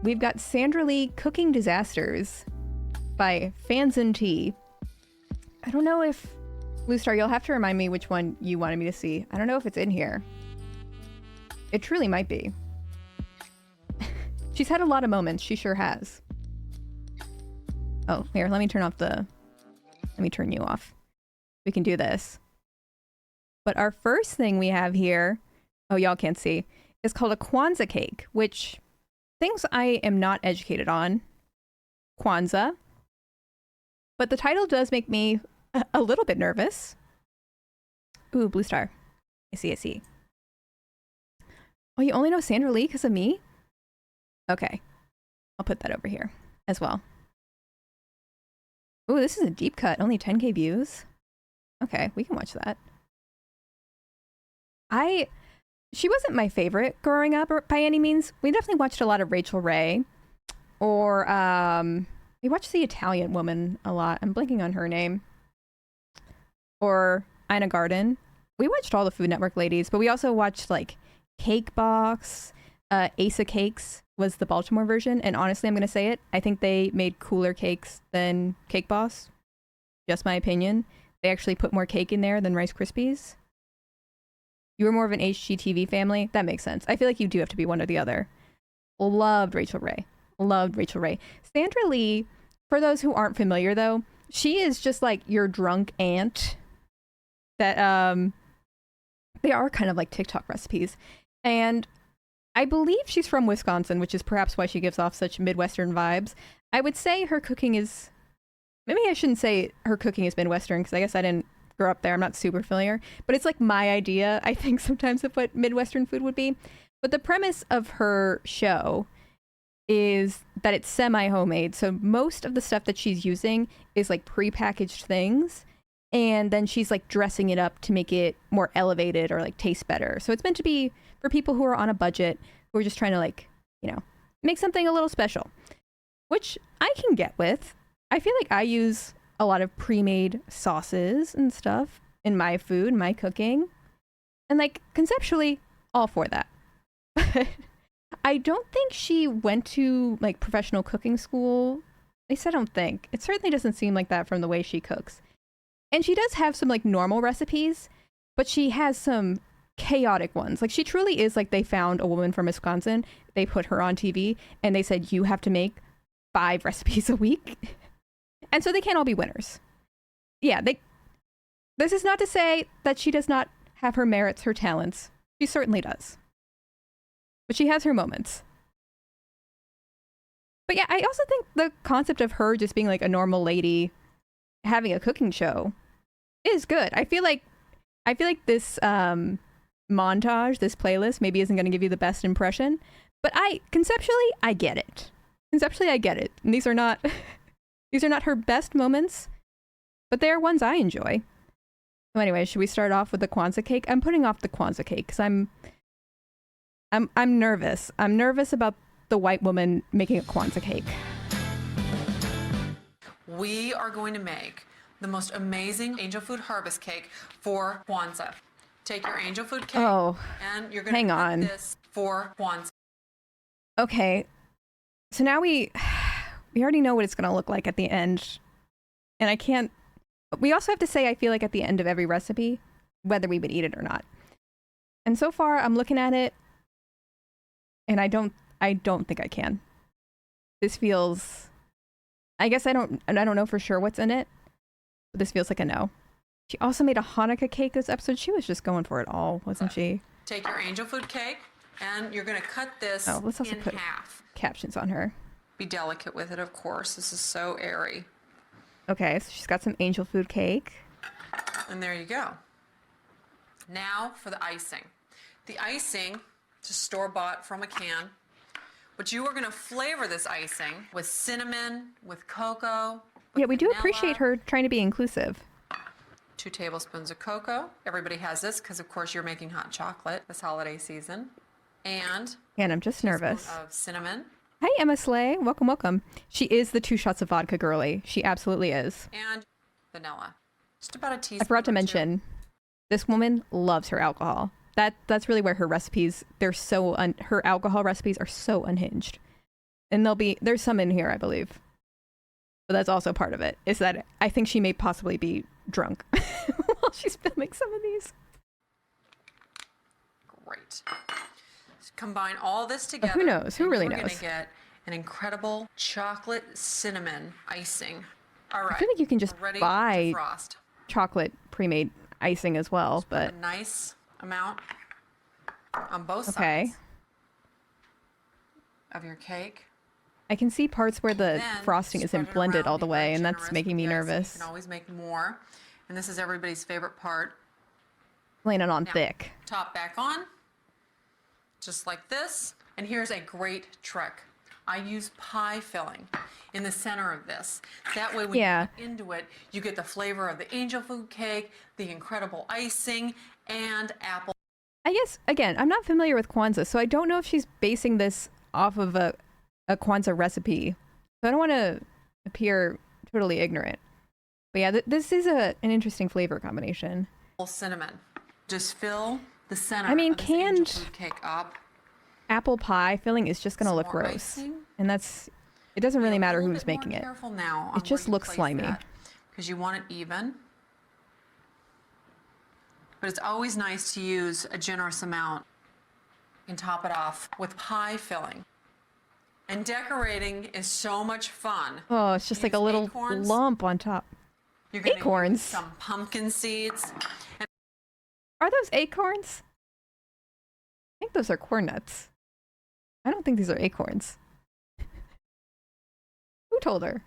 we've got Sandra Lee Cooking Disasters by Fans and Tea. I don't know if... Blue Star, you'll have to remind me which one you wanted me to see. I don't know if it's in here. It truly might be. She's had a lot of moments. She sure has. Oh, here, let me turn off the... Let me turn you off. We can do this. But our first thing we have here... Oh, y'all can't see. Is called a Kwanzaa cake, which... Things I am not educated on. Kwanzaa. But the title does make me a little bit nervous. Ooh, Blue Star. I see, I see. Oh, you only know Sandra Lee because of me? Okay. I'll put that over here as well. Ooh, this is a deep cut. Only 10K views. Okay, we can watch that. She wasn't my favorite growing up by any means. We definitely watched a lot of Rachel Ray. Or, we watched The Italian Woman a lot. I'm blanking on her name. Or Ina Garten. We watched all the Food Network ladies, but we also watched, like, Cake Box. Asa Cakes was the Baltimore version. And honestly, I'm going to say it. I think they made cooler cakes than Cake Boss. Just my opinion. They actually put more cake in there than Rice Krispies. You were more of an HGTV family? That makes sense. I feel like you do have to be one or the other. Loved Rachel Ray. Loved Rachel Ray. Sandra Lee, for those who aren't familiar though, she is just like your drunk aunt that, they are kind of like TikTok recipes. And I believe she's from Wisconsin, which is perhaps why she gives off such Midwestern vibes. I would say her cooking is, maybe I shouldn't say her cooking is Midwestern because I guess I didn't grow up there. I'm not super familiar, but it's like my idea, I think, sometimes of what Midwestern food would be. But the premise of her show is that it's semi-homemade. So most of the stuff that she's using is like prepackaged things. And then she's like dressing it up to make it more elevated or like taste better. So it's meant to be for people who are on a budget, who are just trying to like, you know, make something a little special, which I can get with. I feel like I use a lot of pre-made sauces and stuff in my food, my cooking. And like conceptually, all for that. I don't think she went to like professional cooking school. At least I don't think. It certainly doesn't seem like that from the way she cooks. And she does have some like normal recipes, but she has some chaotic ones. Like she truly is like they found a woman from Wisconsin, they put her on TV and they said, you have to make 5 recipes a week. And so they can't all be winners. Yeah, this is not to say that she does not have her merits, her talents. She certainly does. But she has her moments. But yeah, I also think the concept of her just being like a normal lady having a cooking show is good. I feel like this montage, this playlist maybe isn't going to give you the best impression, but conceptually I get it. Conceptually I get it. And these are not her best moments, but they are ones I enjoy. So anyway, should we start off with the Kwanzaa cake? I'm putting off the Kwanzaa cake because I'm nervous. I'm nervous about the white woman making a Kwanzaa cake. We are going to make the most amazing angel food harvest cake for Kwanzaa. Take your angel food cake and you're going to cut this for Kwanzaa. Okay, so now we already know what it's going to look like at the end. And we also have to say, I feel like at the end of every recipe, whether we would eat it or not. And so far, I'm looking at it, and I don't think I can. This feels, I guess I don't know for sure what's in it, but this feels like a no. She also made a Hanukkah cake this episode. She was just going for it all, wasn't she? Take your angel food cake, and you're going to cut this let's also put half. Captions on her. Be delicate with it, of course. This is so airy. Okay, so she's got some angel food cake. And there you go. Now for the icing. The icing, just store-bought from a can. But you are going to flavor this icing with cinnamon, with cocoa, with yeah, we do vanilla. appreciate her trying to be inclusive. 2 tablespoons of cocoa. Everybody has this because, of course, you're making hot chocolate this holiday season. And I'm just nervous. Of cinnamon. Hi, Emma Slay. Welcome, welcome. She is the 2 shots of vodka girly. She absolutely is. And vanilla. Just about a teaspoon. I forgot to mention, this woman loves her alcohol. That's really where her recipes, her alcohol recipes are so unhinged. And there's some in here, I believe. But that's also part of it, is that I think she may possibly be drunk while she's filming some of these. Great. Combine all this together. Who knows? Who really We're knows? going to get an incredible chocolate cinnamon icing. All right. I feel like you can just we're ready buy to frost. chocolate pre-made icing as well, Just put but a nice amount on both okay. sides of your cake. I can see parts where the Then frosting spread isn't it blended around, all the be way, very and that's generous making with me the icing. nervous. You can always make more. And this is everybody's favorite part. Laying it on Now, thick. top back on, just like this. And here's a great trick. I use pie filling in the center of this. That way when you cut into it, you get the flavor of the angel food cake, the incredible icing, and apple. I guess, again, I'm not familiar with Kwanzaa, so I don't know if she's basing this off of a Kwanzaa recipe. So I don't want to appear totally ignorant. But yeah, this is an interesting flavor combination. Cinnamon. Just fill the center I mean, of this angel canned food cake up. apple pie filling is just going to Some look more gross. icing. And it doesn't really Be a matter little who's bit more making it. Careful now It just looks slimy. Because you want it even. But it's always nice to use a generous amount and top it off with pie filling. And decorating is so much fun. Oh, it's just like a Use little acorns. lump on top. You're gonna Acorns? use some pumpkin seeds. And Are those acorns? I think those are corn nuts. I don't think these are acorns. Who told her?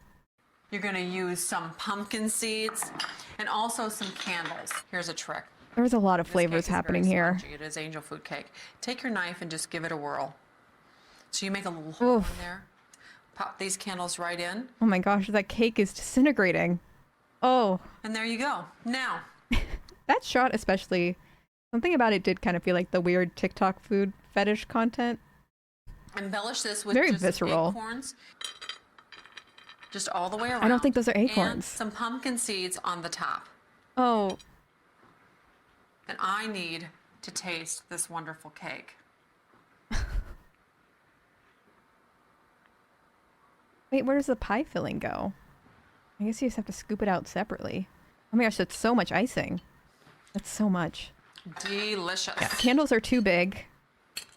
you're gonna use some pumpkin seeds and also some candles. Here's a trick. There's a lot of This flavors cake is happening very here. spongy. It is angel food cake. Take your knife and just give it a whirl. So you make a little hole in there. Pop these candles right in. Oh my gosh, that cake is disintegrating. Oh, And there you go. Now, that shot especially, something about it did kind of feel like the weird TikTok food fetish content. embellish this with Very just visceral. acorns. Just all the way around. I don't think those are And acorns. some pumpkin seeds on the top. Oh, And I need to taste this wonderful cake. wait, where does the pie filling go? I guess you just have to scoop it out separately. Oh my gosh, that's so much icing. That's so much. Delicious. Yeah, candles are too big.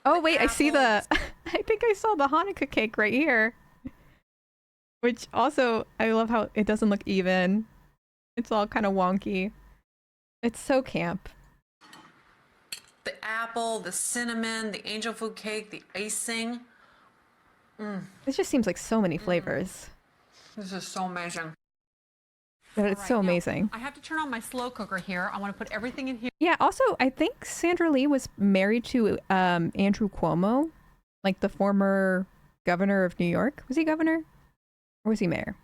Oh wait, I see the, I think I saw the Hanukkah cake right here. Which also, I love how it doesn't look even. It's all kind of wonky. It's so camp. The apple, the cinnamon, the angel food cake, the icing. This just seems like so many flavors. This is so amazing. But it's so All right, now, amazing. I have to turn on my slow cooker here. I want to put everything in here. Yeah, also, I think Sandra Lee was married to Andrew Cuomo, like the former governor of New York. Was he governor? Or was he mayor?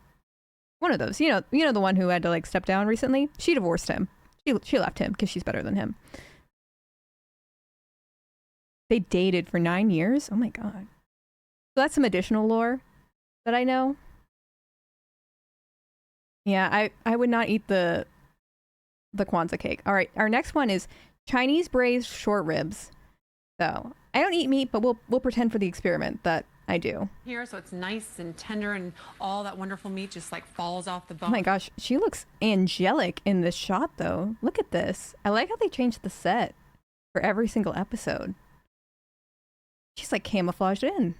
One of those. You know the one who had to like step down recently? She divorced him. She left him because she's better than him. They dated for 9 years? Oh my god. So that's some additional lore that I know. Yeah, I would not eat the Kwanzaa cake. All right, our next one is Chinese braised short ribs. So I don't eat meat, but we'll pretend for the experiment that I do. Here, so it's nice and tender, and all that wonderful meat just like falls off the bone. Oh my gosh, she looks angelic in this shot, though. Look at this. I like how they changed the set for every single episode. She's like camouflaged in.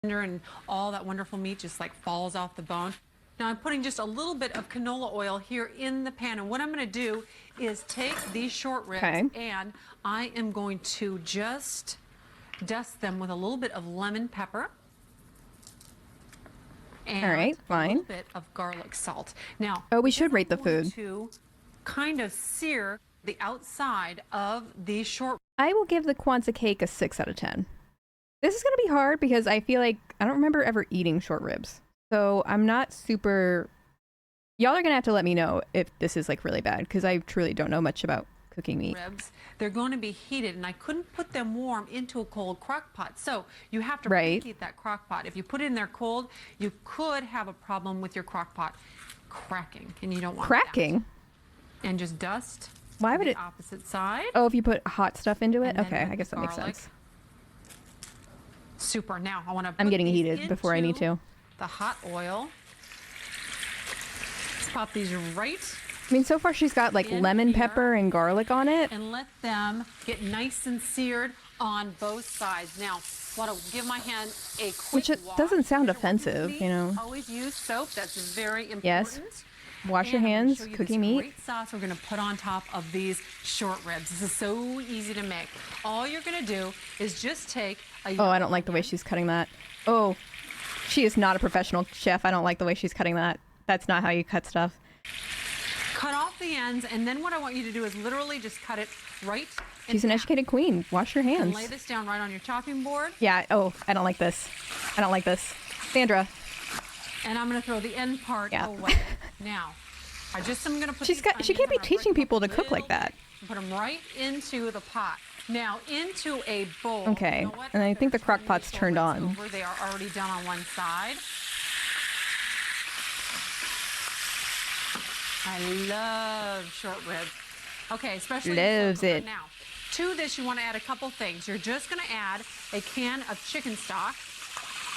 Tender, and all that wonderful meat just like falls off the bone. Now I'm putting just a little bit of canola oil here in the pan, and what I'm going to do is take these short ribs and I am going to just dust them with a little bit of lemon pepper and All right, a fine. little bit of garlic salt. Now, Oh, we should then rate the I'm going food. to kind of sear the outside of these short. I will give the Kwanzaa cake a 6 out of 10. This is going to be hard because I feel like I don't remember ever eating short ribs. So I'm not super... Y'all are going to have to let me know if this is like really bad because I truly don't know much about cooking meat. Ribs, they're going to be heated, and I couldn't put them warm into a cold crock pot. So you have to preheat that crock pot. If you put it in there cold, you could have a problem with your crock pot cracking, and you don't want Cracking? that. And just dust. Why would the it... opposite side. Oh, if you put hot stuff into it? And then Okay, with I guess that makes garlic. sense. Super. Now I want to. I'm getting heated before I need to. The hot oil. Let's pop these right. I mean, so far she's got like lemon pepper and garlic on it. And let them get nice and seared on both sides. Now, want to give my hand a quick Which it wash. doesn't sound offensive, you know. Always use soap. That's very important. Yes. Wash your hands, cooking meat. Great sauce we're going to put on top of these short ribs. This is so easy to make. All you're going to do is just take a... Oh, I don't like the way she's cutting that. Oh, she is not a professional chef. I don't like the way she's cutting that. That's not how you cut stuff. Cut off the ends, and then what I want you to do is literally just cut it right in She's an half. educated queen. Wash your hands. And lay this down right on your chopping board. Yeah. Oh, I don't like this. I don't like this. Sandra. And I'm going to throw the end part away. Now, I'm going to put she can't be teaching people to cook like that. Put them right into the pot. Now, into a bowl. Okay. You know what? And I think the crock pot's turned on. Over. They are already done on one side. I love short ribs. Okay, especially loves it. Now, to this, you want to add a couple things. You're just going to add a can of chicken stock.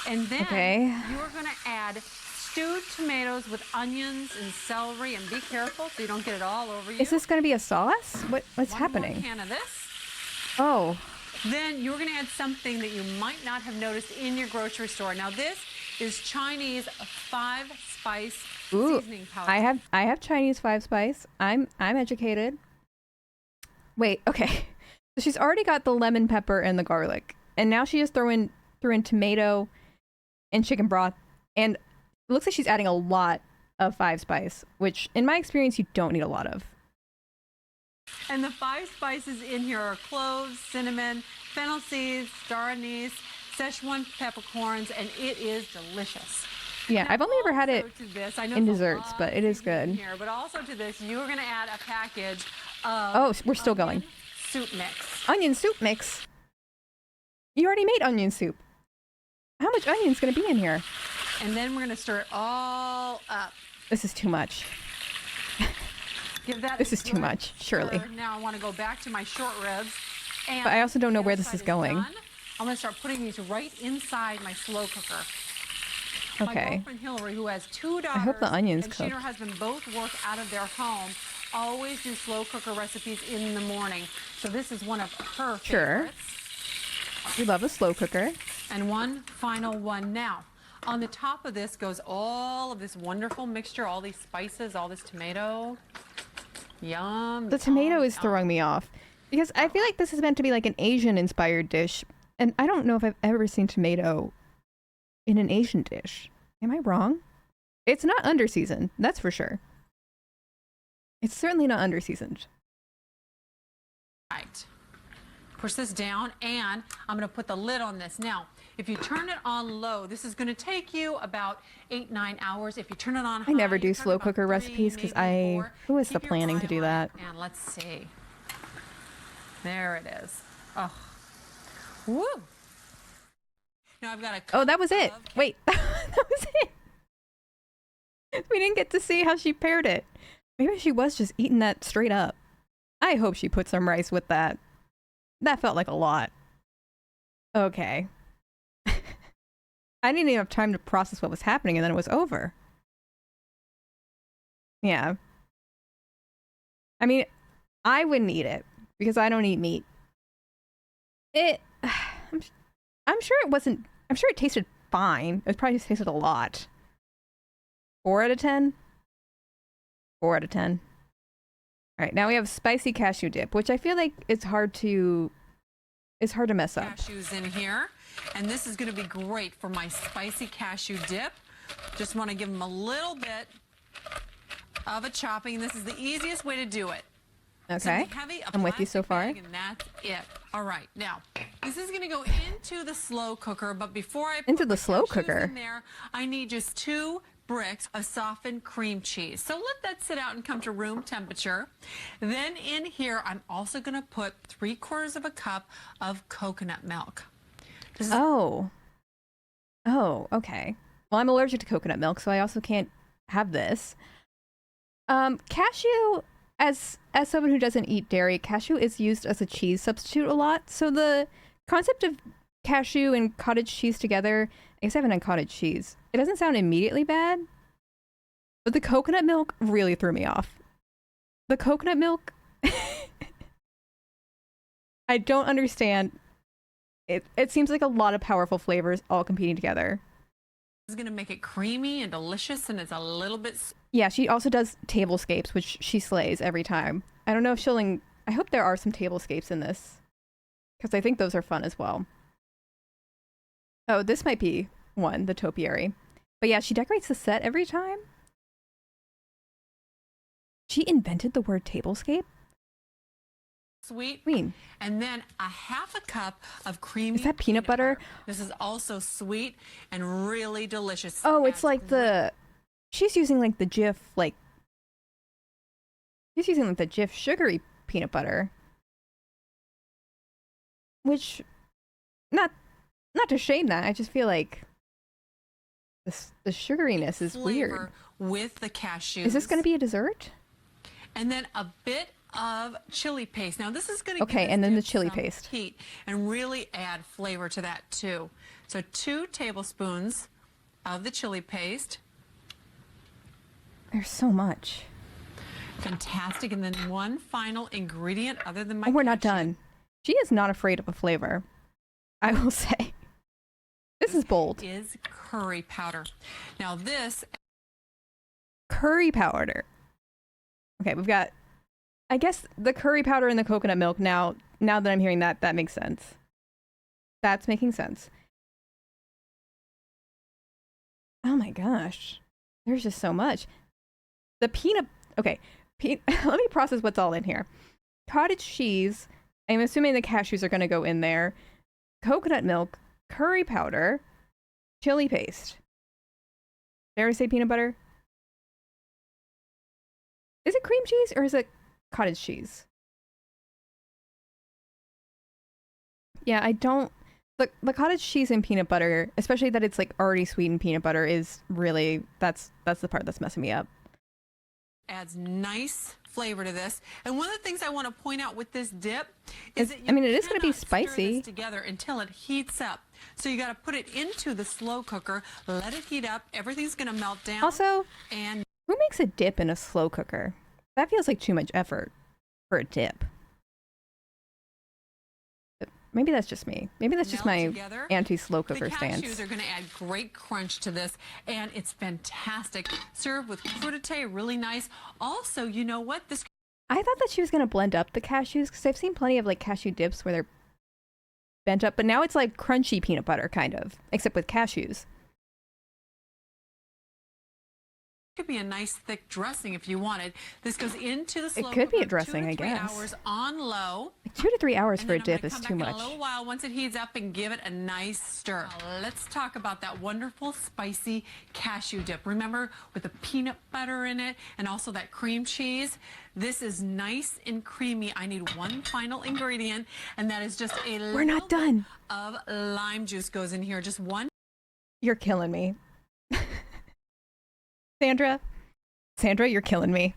And then you're going to add stewed tomatoes with onions and celery, and be careful so you don't get it all over you. Is this going to be a sauce? What's happening? 1 more can of this. Oh. Then you're going to add something that you might not have noticed in your grocery store. Now this is Chinese 5-spice seasoning powder. I have Chinese 5-spice. I'm educated. Wait, okay. So she's already got the lemon pepper and the garlic, and now she just threw in tomato and chicken broth, and it looks like she's adding a lot of 5-spice, which in my experience you don't need a lot of. And the 5 spices in here are cloves, cinnamon, fennel seeds, star anise, Szechuan peppercorns, and it is delicious. Yeah, now, I've only ever had it in desserts, but it is good. Here, but also to this, you're going to add a package of oh, we're still going. Soup mix. Onion soup mix. You already made onion soup. How much onion is going to be in here? And then we're going to stir it all up. This is too much. Give that this is too much, surely. Now I want to go back to my short ribs. And but I also don't know where this is going. I'm going to start putting these right inside my slow cooker. Okay. My girlfriend Hillary, who has 2 daughters, I hope the onions and cook. she and her husband both work out of their home, always do slow cooker recipes in the morning. So this is one of her favorites. We love a slow cooker. And one final one now. On the top of this goes all of this wonderful mixture, all these spices, all this tomato. Yum. The tomato is throwing me off because I feel like this is meant to be like an Asian inspired dish. And I don't know if I've ever seen tomato in an Asian dish. Am I wrong? It's not under-seasoned, that's for sure. It's certainly not under-seasoned. Right. Push this down, and I'm going to put the lid on this. Now, if you turn it on low, this is going to take you about 8-9 hours. If you turn it on high, I never do slow cooker recipes because who is the planning to do that? And let's see. There it is. Oh. Woo. Now I've got a Oh, that was it. Wait, that was it. We didn't get to see how she paired it. Maybe she was just eating that straight up. I hope she put some rice with that. That felt like a lot. Okay. I didn't even have time to process what was happening, and then it was over. Yeah. I mean, I wouldn't eat it because I don't eat meat. I'm sure it wasn't. I'm sure it tasted fine. It probably just tasted a lot. 4 out of 10. 4 out of 10. All right, now we have spicy cashew dip, which I feel like it's hard to mess up. Cashews in here, and this is going to be great for my spicy cashew dip. Just want to give them a little bit of a chopping. This is the easiest way to do it. Okay, heavy, I'm with you so far. And that's it. All right, now this is going to go into the slow cooker, but before I put the slow cooker in there, I need just 2 bricks of softened cream cheese. So let that sit out and come to room temperature. Then in here, I'm also going to put 3/4 of a cup of coconut milk. Oh, okay. Well, I'm allergic to coconut milk, so I also can't have this. Cashew, as someone who doesn't eat dairy, cashew is used as a cheese substitute a lot. So the concept of cashew and cottage cheese together. I guess I haven't had cottage cheese. It doesn't sound immediately bad, but the coconut milk really threw me off. The coconut milk, I don't understand. It seems like a lot of powerful flavors all competing together. This is going to make it creamy and delicious, and it's a little bit... Yeah, she also does tablescapes, which she slays every time. I don't know if she'll... I hope there are some tablescapes in this, because I think those are fun as well. Oh, this might be one, the topiary. But yeah, she decorates the set every time. She invented the word tablescape? Sweet. Queen. And then a half a cup of creamy... Is that peanut butter? This is also sweet and really delicious. Oh, it's like the... She's using like the Jif, like... She's using like the Jif sugary peanut butter. Which... Not to shame that, I just feel like... The sugariness is weird. With the cashews. Is this going to be a dessert? And then a bit of chili paste. Now this is going to okay, and then the chili paste heat and really add flavor to that too. So 2 tablespoons of the chili paste. There's so much. Fantastic. And then one final ingredient other than my we're not done. She is not afraid of a flavor, I will say. This is bold. Is curry powder. Now this curry powder. Okay, we've got, I guess, the curry powder and the coconut milk. Now that I'm hearing that, that makes sense. That's making sense. Oh my gosh. There's just so much. The peanut... Okay, let me process what's all in here. Cottage cheese. I'm assuming the cashews are going to go in there. Coconut milk, curry powder, chili paste. Did I already say peanut butter? Is it cream cheese or is it cottage cheese? Yeah, I don't... The cottage cheese and peanut butter, especially that it's like already sweetened peanut butter, is really... That's the part that's messing me up. Adds nice flavor to this. And one of the things I want to point out with this dip is that I mean, it is going to be spicy. Stir this together until it heats up. So you got to put it into the slow cooker, let it heat up. Everything's going to melt down. Also, and who makes a dip in a slow cooker? That feels like too much effort for a dip. Maybe that's just me. Maybe that's just my anti-slow cooker stance. The cashews are going to add great crunch to this, and it's fantastic. Served with crudité, really nice. Also, you know what? I thought that she was going to blend up the cashews, because I've seen plenty of like cashew dips where they're bent up, but now it's like crunchy peanut butter, kind of, except with cashews. Could be a nice thick dressing if you wanted. This goes into the slow cooker. It could be a cooker, dressing, 2 to 3 I guess. hours on low. Like 2 to 3 hours for a dip is too much. In a little while once it heats up and give it a nice stir. Let's talk about that wonderful spicy cashew dip. Remember, with the peanut butter in it and also that cream cheese. This is nice and creamy. I need one final ingredient, and that is just a We're not done. Of lime juice goes in here. Just one. You're killing me. Sandra, you're killing me.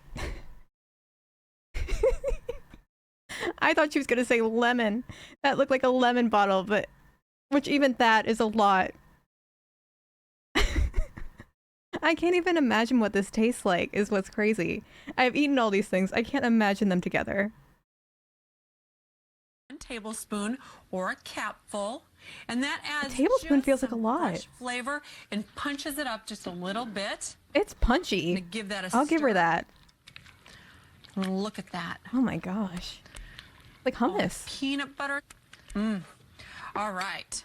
I thought she was going to say lemon. That looked like a lemon bottle, but which even that is a lot. I can't even imagine what this tastes like, is what's crazy. I've eaten all these things. I can't imagine them together. 1 tablespoon or a capful, and that adds a tablespoon feels like a lot. Flavor and punches it up just a little bit. It's punchy. Give that a I'll give her that. Look at that. Oh my gosh. Like hummus. Oh, peanut butter. All right.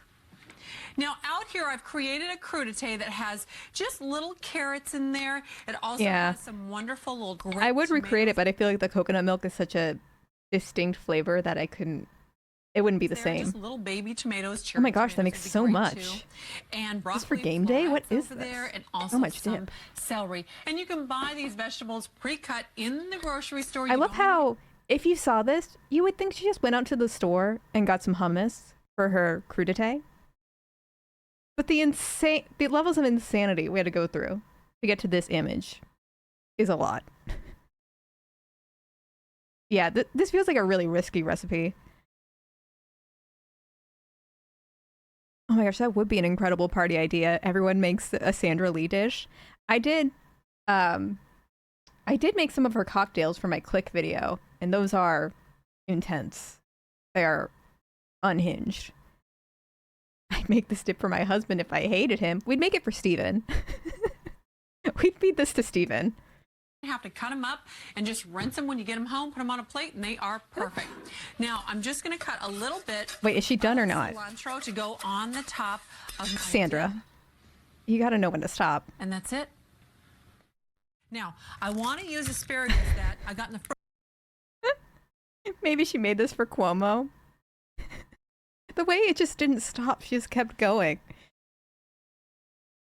Now out here I've created a crudité that has just little carrots in there. It also has some wonderful little grape I would recreate tomatoes. it, but I feel like the coconut milk is such a distinct flavor that it wouldn't be the same. Just little baby tomatoes. Oh my gosh, that makes so much. Too. And broccoli. Is this for game day? What is this? There, and also so much some dip. Celery. And you can buy these vegetables pre-cut in the grocery store. I love how if you saw this, you would think she just went out to the store and got some hummus for her crudité. But the levels of insanity we had to go through to get to this image is a lot. Yeah, this feels like a really risky recipe. Oh my gosh, that would be an incredible party idea. Everyone makes a Sandra Lee dish. I did I did make some of her cocktails for my Click video, and those are intense. They are unhinged. I'd make this dip for my husband if I hated him. We'd make it for Steven. We'd feed this to Steven. You have to cut them up and just rinse them when you get them home, put them on a plate, and they are perfect. Now, I'm just going to cut a little bit. Wait, is she done or not? Cilantro to go on the top of my Sandra, dip. you got to know when to stop. And that's it. Now, I want to use asparagus that I got in the Maybe she made this for Cuomo. The way it just didn't stop, she just kept going.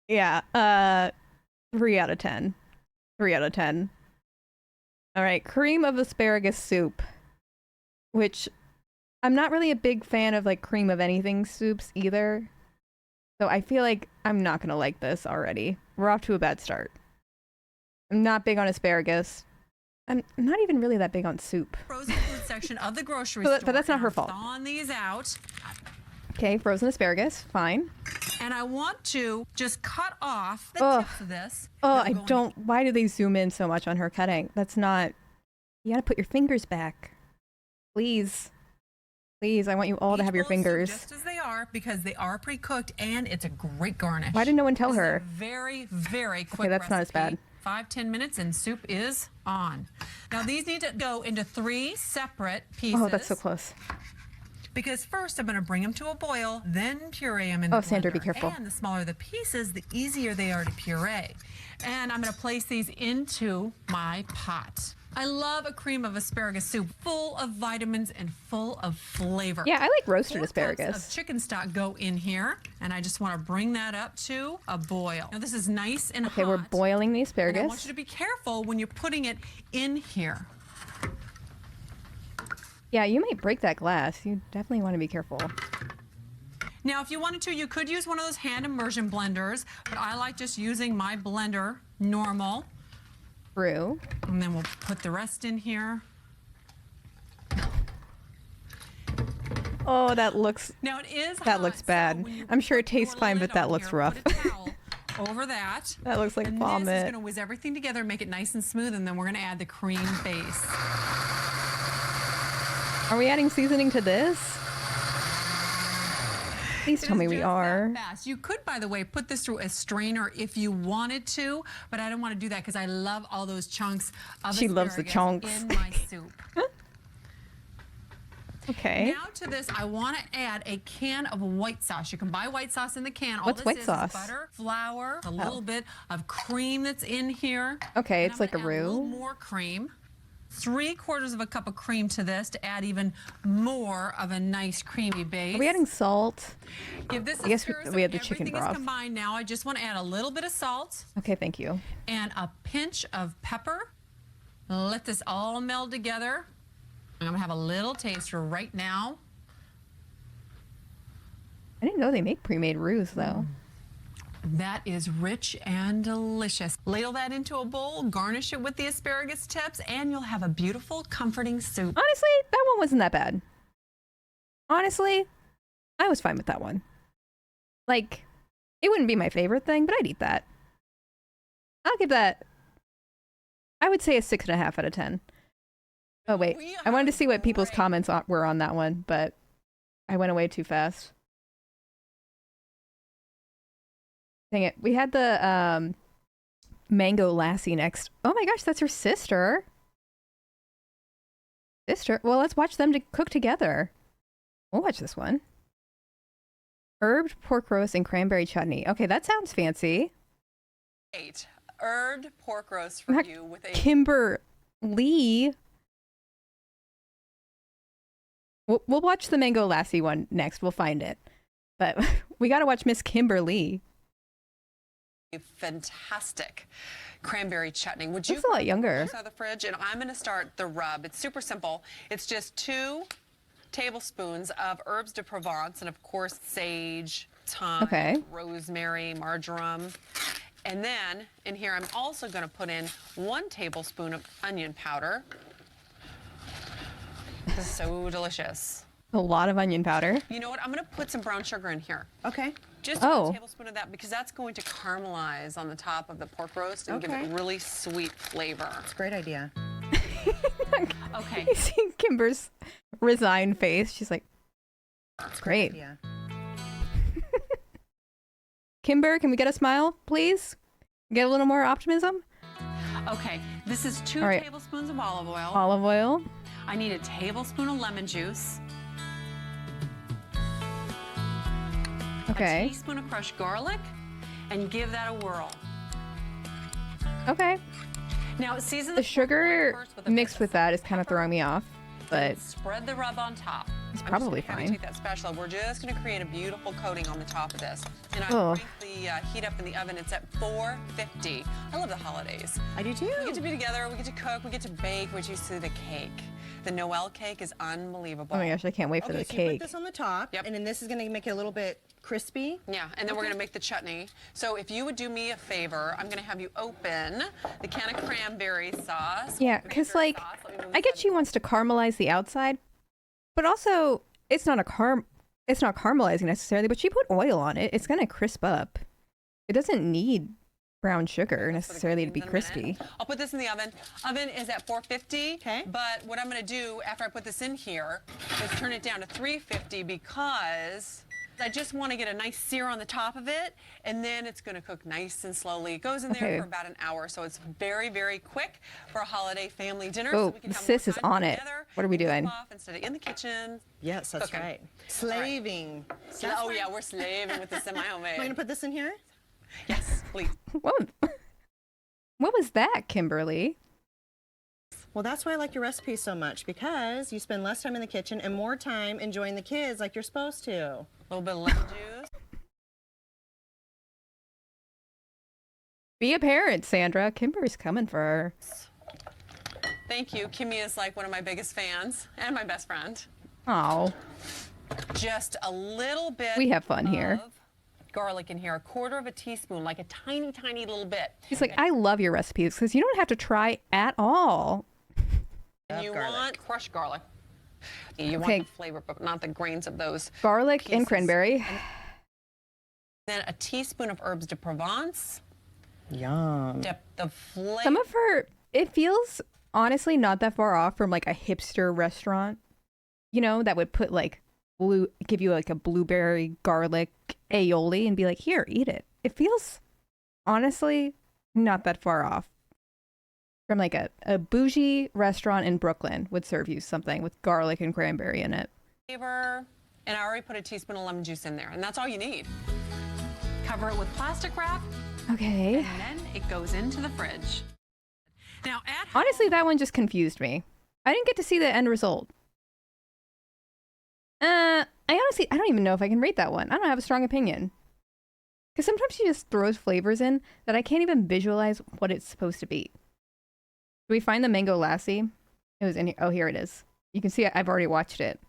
Yeah, 3 out of 10. 3 out of 10. All right, cream of asparagus soup, which I'm not really a big fan of like cream of anything soups either. So I feel like I'm not going to like this already. We're off to a bad start. I'm not big on asparagus. I'm not even really that big on soup. frozen food section of the grocery store. But that's not her fault. Thawing these out. Okay, frozen asparagus, fine. And I want to just cut off the tips of this. Oh, I don't. Why do they zoom in so much on her cutting? That's not. You gotta put your fingers back. Please. Please, I want you all to have your fingers. Just as they are, because they are pre-cooked, and it's a great garnish. Why did no one tell her? Very, very quick. Okay, that's not as bad. 5-10 minutes and soup is on. Now these need to go into 3 separate pieces. Oh, that's so close. Because first I'm going to bring them to a boil, then puree them in the blender. Sandra, be careful. And the smaller the pieces, the easier they are to puree. And I'm going to place these into my pot. I love a cream of asparagus soup, full of vitamins and full of flavor. Yeah, I like roasted 4 asparagus. cups of chicken stock go in here, and I just want to bring that up to a boil. Now this is nice and hot. Okay, we're boiling the asparagus. And I want you to be careful when you're putting it in here. Yeah, you might break that glass. You definitely want to be careful. Now, if you wanted to, you could use one of those hand immersion blenders, but I like just using my blender normal. True. And then we'll put the rest in here. Oh, that looks. Now it is That hot, looks bad. so I'm sure it put your tastes fine, lid but that on looks here, rough. Put a towel over that. That looks like and vomit. This is going to whiz everything together, make it nice and smooth, and then we're going to add the cream base. Are we adding seasoning to this? Please tell me we are. Fast. You could, by the way, put this through a strainer if you wanted to, but I don't want to do that because I love all those chunks of She loves the asparagus chunks. in my soup. Okay. Now to this, I want to add a can of white sauce. You can buy white sauce in the can. All What's this white is sauce? Butter, flour, a little bit of cream that's in here. Okay, And it's I'm like a gonna add little roux. more cream. 3/4 of a cup of cream to this to add even more of a nice creamy base. Are we adding salt? Give this I guess stir, we had the so chicken everything broth. is combined now. I just want to add a little bit of salt Okay, thank you. and a pinch of pepper. Let this all meld together. I'm going to have a little taster right now. I didn't know they make pre-made roux though. That is rich and delicious. Ladle that into a bowl, garnish it with the asparagus tips, and you'll have a beautiful, comforting soup. Honestly, that one wasn't that bad. Honestly, I was fine with that one. Like, it wouldn't be my favorite thing, but I'd eat that. I'll give that, I would say a 6.5 out of 10. Oh wait, I wanted to see what people's comments were on that one, but I went away too fast. Dang it. We had the mango lassie next. Oh my gosh, that's her sister. Sister? Well, let's watch them to cook together. We'll watch this one. Herbed pork roast and cranberry chutney. Okay, that sounds fancy. Herbed pork roast for Not you with a Kimber Lee. We'll watch the mango lassie one next. We'll find it. But we got to watch Miss Kimberly. fantastic cranberry chutney. Would you Looks a lot younger. out of the fridge? And I'm going to start the rub. It's super simple. It's just 2 tablespoons of herbs de Provence, and of course sage, thyme, rosemary, marjoram. And then in here I'm also going to put in 1 tablespoon of onion powder. This is so delicious. A lot of onion powder. You know what? I'm going to put some brown sugar in here. Okay. Just Oh. a tablespoon of that because that's going to caramelize on the top of the pork roast and give it really sweet flavor. It's a great idea. Okay. You see Kimber's resigned face. She's like, It's great. Yeah. Kimber, can we get a smile, please? Get a little more optimism? Okay. This is 2 All right. tablespoons of olive oil. Olive oil. I need a tablespoon of lemon juice. Okay. A teaspoon of crushed garlic, and give that a whirl. Okay. Now season The pork sugar loin first with a mixed bit with of that is kind of throwing me off, but and spread the rub on top. it's I'm probably just gonna have fine. you take that spatula. We're just going to create a beautiful coating on the top of this. And I Oh. crank the heat up in the oven. It's at 450. I love the holidays. I do too. We get to be together. We get to cook. We get to bake. Which you see the cake. The Noel cake is unbelievable. Oh my gosh, I can't wait for Okay, the so you put cake. this on the top, Yep. and then this is going to make it a little bit crispy. Yeah, and then we're going to make the chutney. So if you would do me a favor, I'm going to have you open the can of cranberry sauce. Yeah, because Cranberry like, sauce. Let me move I this get out she wants to caramelize the outside, but also it's not caramelizing necessarily, but she put oil on it. It's gonna crisp up. It doesn't need brown sugar for the necessarily to be greens in a crispy. minute. I'll put this in the oven. Oven is at 450. Okay. But what I'm going to do after I put this in here is turn it down to 350 because I just want to get a nice sear on the top of it, and then it's going to cook nice and slowly. It goes in there Okay. for about an hour, so it's very, very quick for a holiday family dinner. Oh, so we can have sis more is time on it. together What are we and goof doing? off instead of in the kitchen. Yes, that's Cooking. right. Slaving. Oh yeah, we're slaving with the semi-homemade. Am I going to put this in here? Yes, please. What was that, Kimberly? Well, that's why I like your recipe so much, because you spend less time in the kitchen and more time enjoying the kids like you're supposed to. A little bit of lemon juice. Be a parent, Sandra. Kimber's coming for her. Thank you. Kimmy is like one of my biggest fans and my best friend. Oh, Just a little bit. We have fun here. of Garlic in here, 1/4 teaspoon, like a tiny, tiny little bit. he's like, I love your recipes because you don't have to try at all. And you garlic. want crushed garlic. You Okay. want the flavor, but not the grains of those. Garlic and Pieces. cranberry. Then a teaspoon of herbs de Provence. Yum. Dip the flavor. Some of her, it feels honestly not that far off from like a hipster restaurant, you know, that would put like give you like a blueberry garlic aioli and be like, here, eat it. It feels honestly not that far off from like a bougie restaurant in Brooklyn would serve you something with garlic and cranberry in it. Flavor. And I already put a teaspoon of lemon juice in there, and that's all you need. Cover it with plastic wrap, Okay. and then it goes into the fridge. Now, at Honestly, that one just confused me. I didn't get to see the end result. I don't even know if I can rate that one. I don't have a strong opinion. Because sometimes she just throws flavors in that I can't even visualize what it's supposed to be. Do we find the mango lassi? It was in here. Oh, here it is. You can see I've already watched it.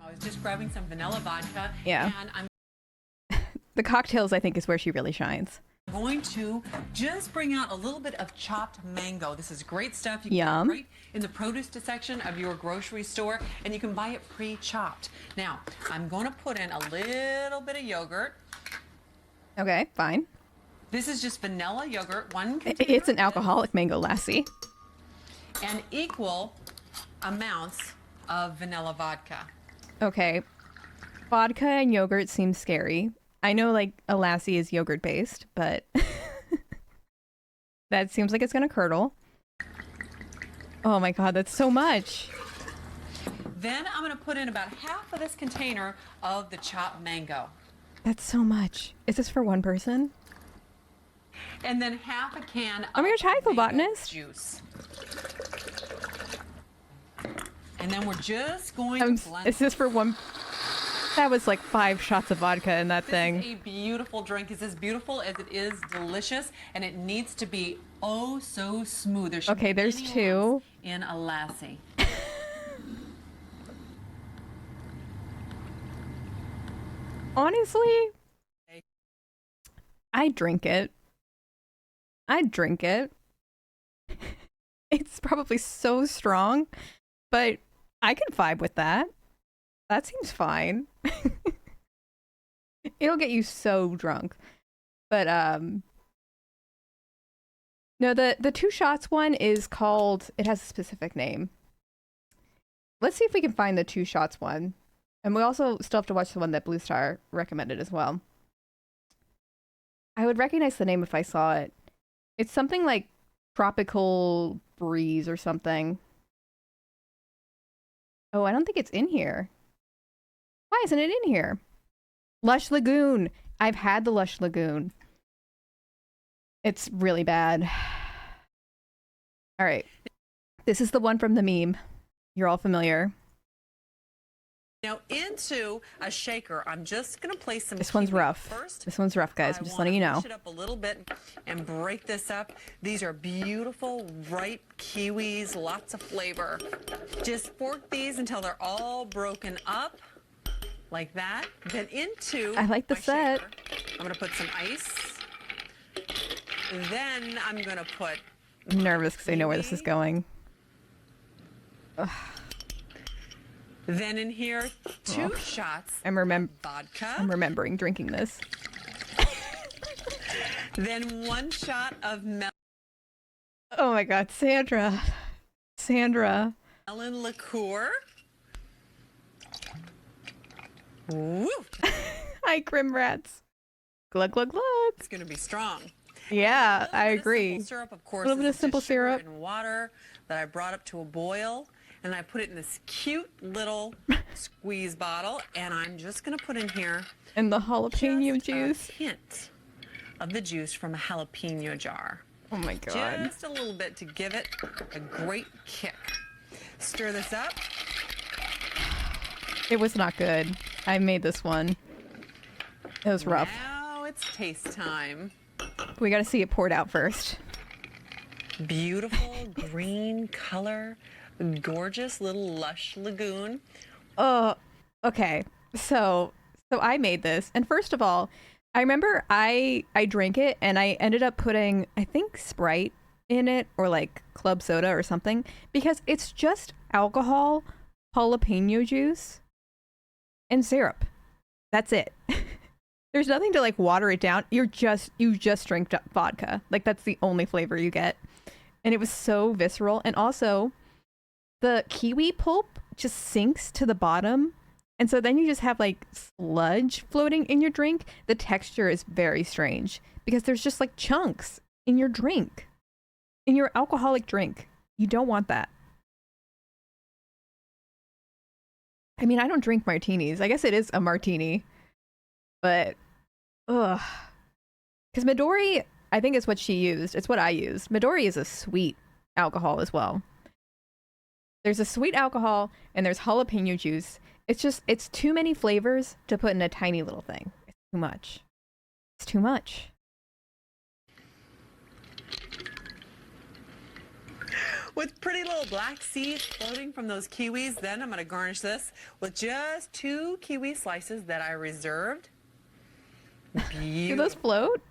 I was just grabbing some vanilla vodka. Yeah. And I'm The cocktails, I think, is where she really shines. going to just bring out a little bit of chopped mango. This is great stuff. You can Yum. get it right in the produce section of your grocery store, and you can buy it pre-chopped. Now, I'm going to put in a little bit of yogurt. Okay, fine. This is just vanilla yogurt, one It's an container, alcoholic mango lassi. and equal amounts of vanilla vodka. Okay. Vodka and yogurt seems scary. I know like a lassi is yogurt based, but that seems like it's gonna curdle. Oh my god, that's so much. Then I'm going to put in about half of this container of the chopped mango. That's so much. Is this for one person? And then half a can I'm of your typo mango botanist. juice. And then we're just going to blend. Is this for one? That was like 5 shots of vodka in that This thing. is a beautiful drink. It's as beautiful as it is delicious, and it needs to be oh so smooth. There should Okay, be there's any 2. lumps in a lassi. Honestly, I drink it. I'd drink it. It's probably so strong, but I could vibe with that. That seems fine. It'll get you so drunk. But no, the two shots one is called, it has a specific name. Let's see if we can find the two shots one. And we also still have to watch the one that Blue Star recommended as well. I would recognize the name if I saw it. It's something like Tropical Breeze or something. Oh, I don't think it's in here. Why isn't it in here? Lush Lagoon. I've had the Lush Lagoon. It's really bad. All right. This is the one from the meme. You're all familiar. Now into a shaker, I'm just going to place some This one's kiwi rough. first. This one's rough, guys. I'm just letting you know. Push it up a little bit and break this up. These are beautiful, ripe kiwis, lots of flavor. Just fork these until they're all broken up, like that. Then into I like the my set. shaker, I'm going to put some ice. Then I'm going to put I'm nervous because I know where this is going. Ugh. Then in here, two shots I'm vodka. I'm remembering drinking this. Then 1 shot of Oh my god, Sandra. Sandra. melon liqueur. Woo! Hi, Grim Rats. Glug, glug, glug. It's going to be strong. Yeah, I A little bit of agree. simple syrup, of course, A little bit is of simple just sugar syrup. and water that I brought up to a boil, and I put it in this cute little squeeze bottle, and I'm just going to put in here And the jalapeno just juice. a hint of the juice from a jalapeno jar. Oh my god. Just a little bit to give it a great kick. Stir this up. It was not good. I made this one. It was rough. Now it's taste time. We gotta see it poured out first. Beautiful green color, gorgeous little lush lagoon. Oh, okay. So I made this, and first of all, I remember I drank it, and I ended up putting, I think, Sprite in it, or like club soda or something, because it's just alcohol, jalapeno juice, and syrup. That's it. There's nothing to like water it down. You just drink vodka. Like that's the only flavor you get. And it was so visceral. And also the kiwi pulp just sinks to the bottom. And so then you just have like sludge floating in your drink. The texture is very strange because there's just like chunks in your drink, in your alcoholic drink. You don't want that. I mean, I don't drink martinis. I guess it is a martini. But, ugh. Because Midori, I think is what she used. It's what I used. Midori is a sweet alcohol as well. There's a sweet alcohol and there's jalapeno juice. It's too many flavors to put in a tiny little thing. It's too much. It's too much. With pretty little black seeds floating from those kiwis, then I'm going to garnish this with just 2 kiwi slices that I reserved. Do those float?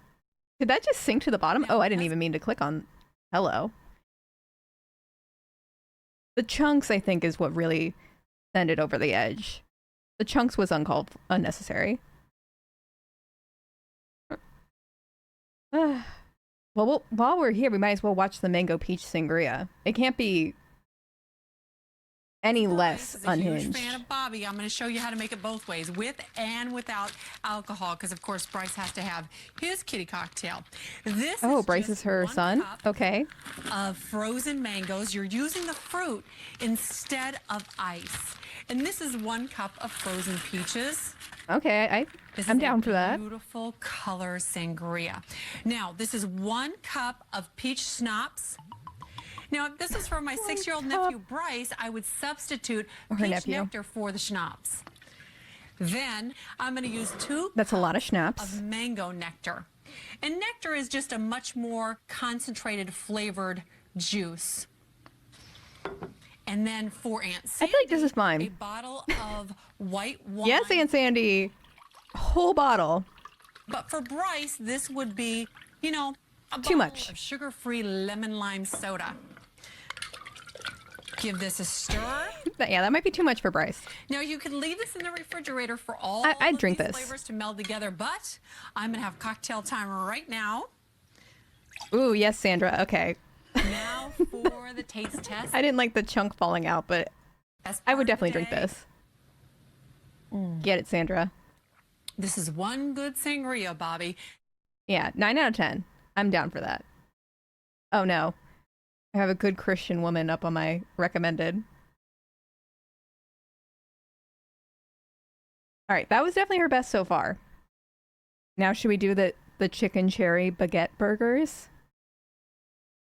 Did that just sink to the bottom? Oh, I didn't even mean to click on hello. The chunks, I think, is what really sent it over the edge. The chunks was unnecessary. Well, while we're here, we might as well watch the mango peach sangria. It can't be any less As a huge unhinged. fan of Bobby, I'm going to show you how to make it both ways, with and without alcohol, because of course Bryce has to have his kitty cocktail. This Oh, is Bryce just is her 1 son? cup Okay. of frozen mangoes. You're using the fruit instead of ice. And this is 1 cup of frozen peaches. Okay, This I'm is a down for that. Beautiful color sangria. Now, this is 1 cup of peach schnapps. Now, if this is for my 6-year-old nephew, Bryce, I would substitute Or her peach nephew. nectar for the schnapps. Then I'm going to use 2 That's a lot of cups schnapps. of mango nectar. And nectar is just a much more concentrated flavored juice. And then for Aunt Sandy, I feel like this is a mine. bottle of white wine. Yes, Aunt Sandy. Whole bottle. But for Bryce, this would be, you know, a Too bottle much. of sugar-free lemon lime soda. Give this a stir. Yeah, that might be too much for Bryce. Now you could leave this in the refrigerator for all I'd of drink these this. flavors to meld together, but I'm gonna have cocktail time right now. Ooh, yes, Sandra. Okay. Now for the taste test. I didn't like the chunk falling out, but As I part would of the definitely drink day, this. Get it, Sandra. This is one good sangria, Bobby. Yeah, 9 out of 10. I'm down for that. Oh no. I have a good Christian woman up on my recommended. All right, that was definitely her best so far. Now should we do the chicken cherry baguette burgers?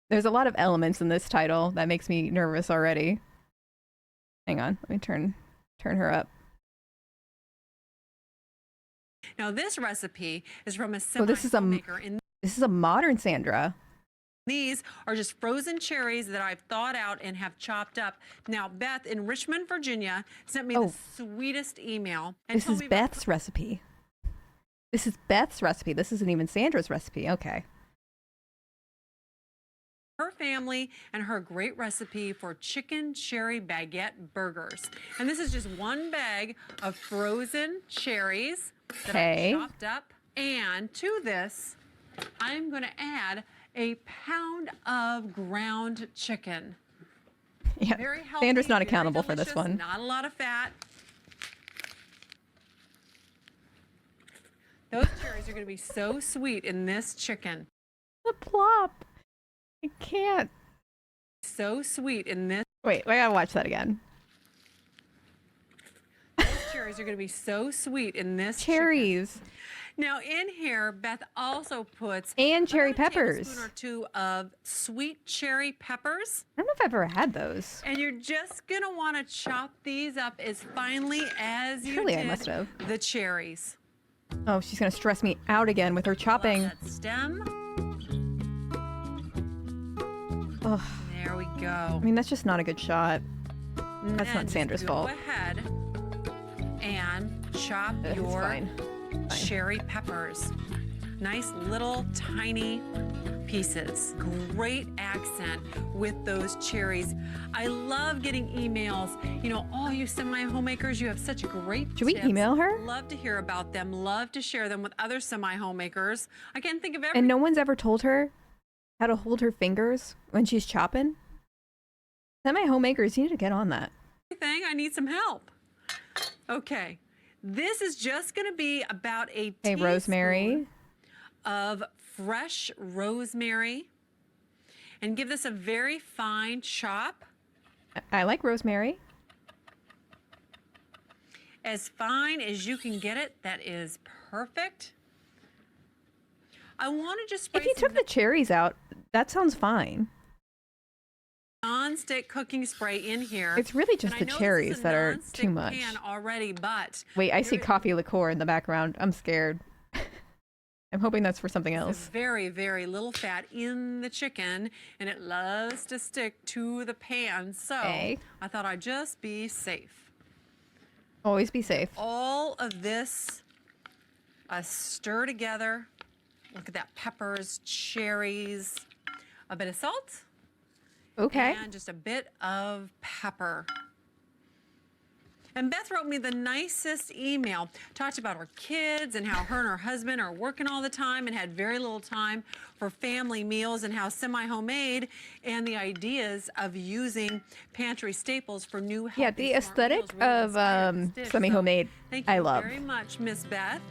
There's a lot of elements in this title that makes me nervous already. Hang on, let me turn her up. Now this recipe is from a Oh, this is semi-homemaker. And This is a modern Sandra. these are just frozen cherries that I've thawed out and have chopped up. Now Beth in Richmond, Virginia sent me the sweetest email. And This told is me about Beth's recipe. This is Beth's recipe. This isn't even Sandra's recipe. Okay. her family and her great recipe for chicken cherry baguette burgers. And this is just one bag of frozen cherries that Okay. I've chopped up. And to this, I'm going to add a pound of ground chicken. Yeah. Very healthy, Sandra's not very accountable for this delicious, one. Not a lot of fat. Those cherries are going to be so sweet in this chicken. The plop. I can't. So sweet in this. Wait, I gotta watch that again. Those cherries are going to be so sweet in this chicken. Cherries. Now in here, Beth also puts And cherry about a peppers. tablespoon or two of sweet cherry peppers. I don't know if I've ever had those. And you're just going to want to chop these up as finely as you Surely I did must have. the cherries. Oh, she's gonna stress me out again with her chopping. That stem. Ugh. There we go. I mean, that's just not a good shot. That's not Then Sandra's just fault. Go ahead and chop It's your fine. cherry peppers. Nice little tiny pieces. Great accent with those cherries. I love getting emails. You know, all you semi-homemakers, you have such great Should we tips. email her? Love to hear about them. Love to share them with other semi-homemakers. I can't think of everything. And no one's ever told her how to hold her fingers when she's chopping? Semi-homemakers, you need to get on that. I need some help. Okay. This is just going to be about a Hey, rosemary. of fresh rosemary, and give this a very fine chop. I like rosemary. As fine as you can get it. That is perfect. I want to just spray If you some took the cherries out, that sounds fine. non-stick cooking spray in here. It's really And just I the know this is cherries a that are non-stick too much. pan already, but Wait, I see there- coffee liqueur in the background. I'm scared. I'm hoping that's for something There's else. very, very little fat in the chicken, and it loves to stick to the pan. So Okay. I thought I'd just be safe. Always be safe. All of this, stir together. Look at that, peppers, cherries, a bit of salt, Okay. and just a bit of pepper. And Beth wrote me the nicest email, talked about her kids and how her and her husband are working all the time and had very little time for family meals, and how semi-homemade, and the ideas of using pantry staples for new healthy, Yeah, the smart aesthetic meals really of inspired this dish. semi-homemade, Thank I you love. very much, Miss Beth.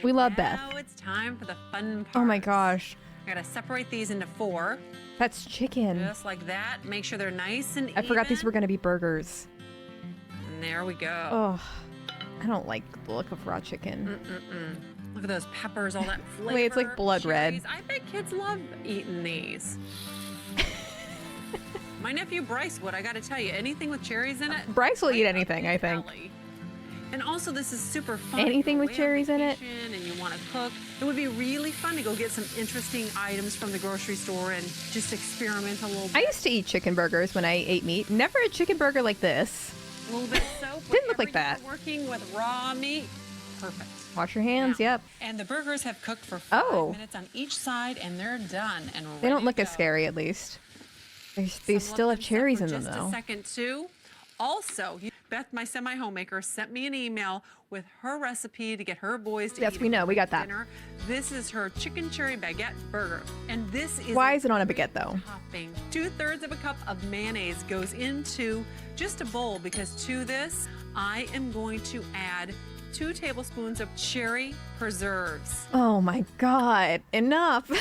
We love Beth. Now it's time for the fun part. Oh my gosh. I gotta separate these into 4, That's chicken. just like that. Make sure they're nice and I forgot these even. were going to be burgers. And there we go. Oh, I don't like the look of raw chicken. Look at those peppers, all that flavor. Wait, it's like blood red. cherries. I bet kids love eating these. My nephew Bryce would, I gotta tell you, anything with cherries in it. Bryce will right eat up anything, his I think. alley. And also, this is super fun. Anything If with you're away on cherries in it? vacation and you want to cook, it would be really fun to go get some interesting items from the grocery store and just experiment a little bit. I used to eat chicken burgers when I ate meat. Never a chicken burger like this. A little bit of soap. Didn't look like whenever that. you're working with raw meat. Perfect. Wash your hands, Now, yep. And the burgers have cooked for 5 Oh. minutes on each side, and they're done and ready They don't look to as go. scary, at least. They still have cherries in them, just though. a second too. Also, Beth, my semi-homemaker, sent me an email with her recipe to get her boys to Yes, eat we know. We got that. dinner. This is her chicken cherry baguette burger, and this is Why is it on a baguette, though? topping. 2/3 of a cup of mayonnaise goes into just a bowl, because to this I am going to add 2 tablespoons of cherry preserves. Oh my God! Enough!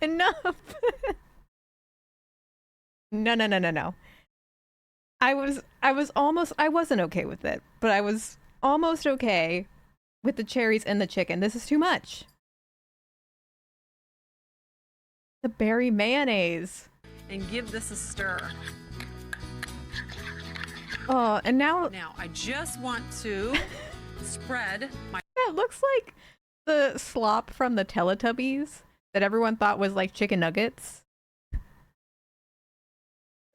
Enough! No. I wasn't okay with it, but I was almost okay with the cherries and the chicken. This is too much. The berry mayonnaise. And give this a stir. Oh, and now Now, I just want to spread my that looks like the slop from the Teletubbies that everyone thought was like chicken nuggets.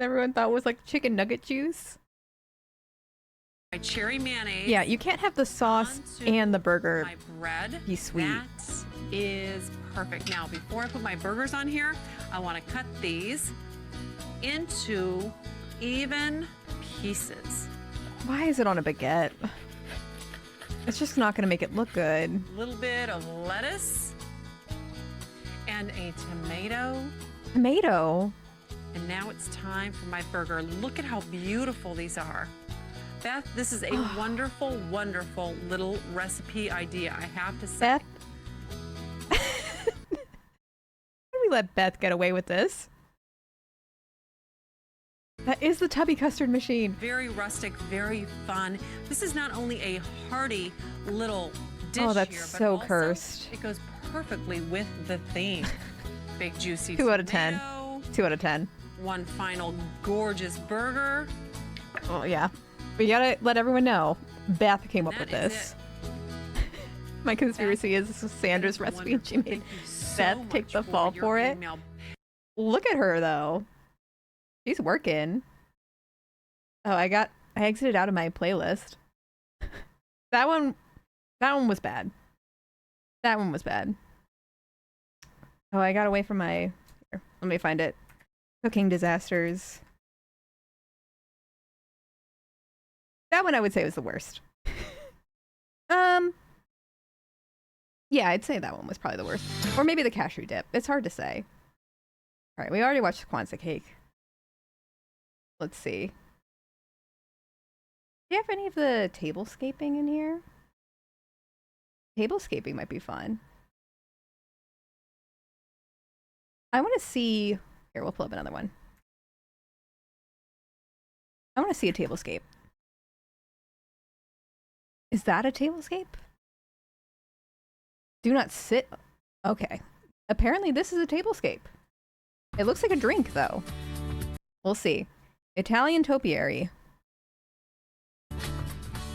Everyone thought was like chicken nugget juice. cherry mayonnaise. Yeah, you can't have the sauce onto and the burger my bread. be sweet. That is perfect. Now, before I put my burgers on here, I want to cut these into even pieces. Why is it on a baguette? It's just not going to make it look good. A little bit of lettuce and a tomato. Tomato. And now it's time for my burger. Look at how beautiful these are. Beth, this is a wonderful, wonderful little recipe idea, I have to say. Beth? How do we let Beth get away with this? That is the Tubby Custard Machine. Very rustic, very fun. This is not only a hearty little dish Oh, that's here, but so also cursed. it goes perfectly with the theme. Big juicy 2 out of 10. tomato, 2 out of 10. one final gorgeous burger. Oh, yeah. We gotta let everyone know. Beth came up That with is this. My conspiracy is this was Sandra's That is recipe and she wonderful. made Thank you so Beth take much the fall your for it. email. Look at her, though. She's working. Oh, I exited out of my playlist. That one was bad. That one was bad. Oh, I got away from my... Here, let me find it. Cooking disasters. That one I would say was the worst. Yeah, I'd say that one was probably the worst. Or maybe the cashew dip. It's hard to say. All right, we already watched the Kwanzaa cake. Let's see. Do you have any of the tablescaping in here? Tablescaping might be fun. I want to see... Here, we'll pull up another one. I want to see a tablescape. Is that a tablescape? Do not sit... Okay. Apparently this is a tablescape. It looks like a drink, though. We'll see. Italian topiary.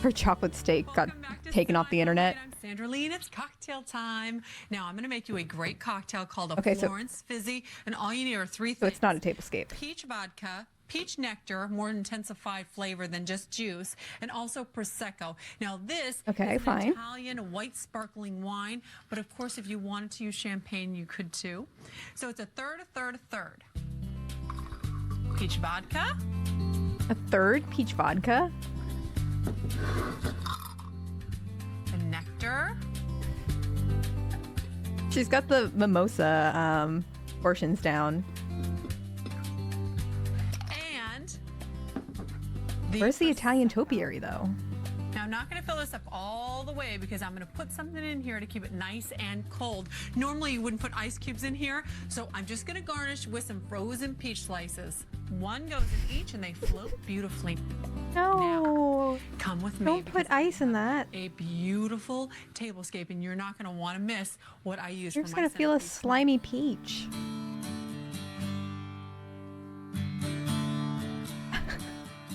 Her chocolate steak got Welcome back to taken off the internet. I'm Sandra Lee, and it's cocktail time. Now, I'm going to make you a great cocktail called a Okay, so- Florence Fizzy, and all you need are 3 So things. it's not a tablescape. Peach vodka, peach nectar, more intensified flavor than just juice, and also Prosecco. Now, this Okay, is an fine. Italian white sparkling wine, but of course, if you wanted to use champagne, you could too. So it's a third, a third, a third. Peach vodka, A third peach vodka? the nectar, She's got the mimosa portions down. and Where's the Italian Prosecco. topiary, though? Now, I'm not going to fill this up all the way because I'm going to put something in here to keep it nice and cold. Normally, you wouldn't put ice cubes in here, so I'm just going to garnish with some frozen peach slices. One goes in each, and they float beautifully. No. Come with me. Don't put because I ice in that. a beautiful tablescape, and you're not going to want to miss what I use You're for just my gonna feel a centerpiece. slimy peach.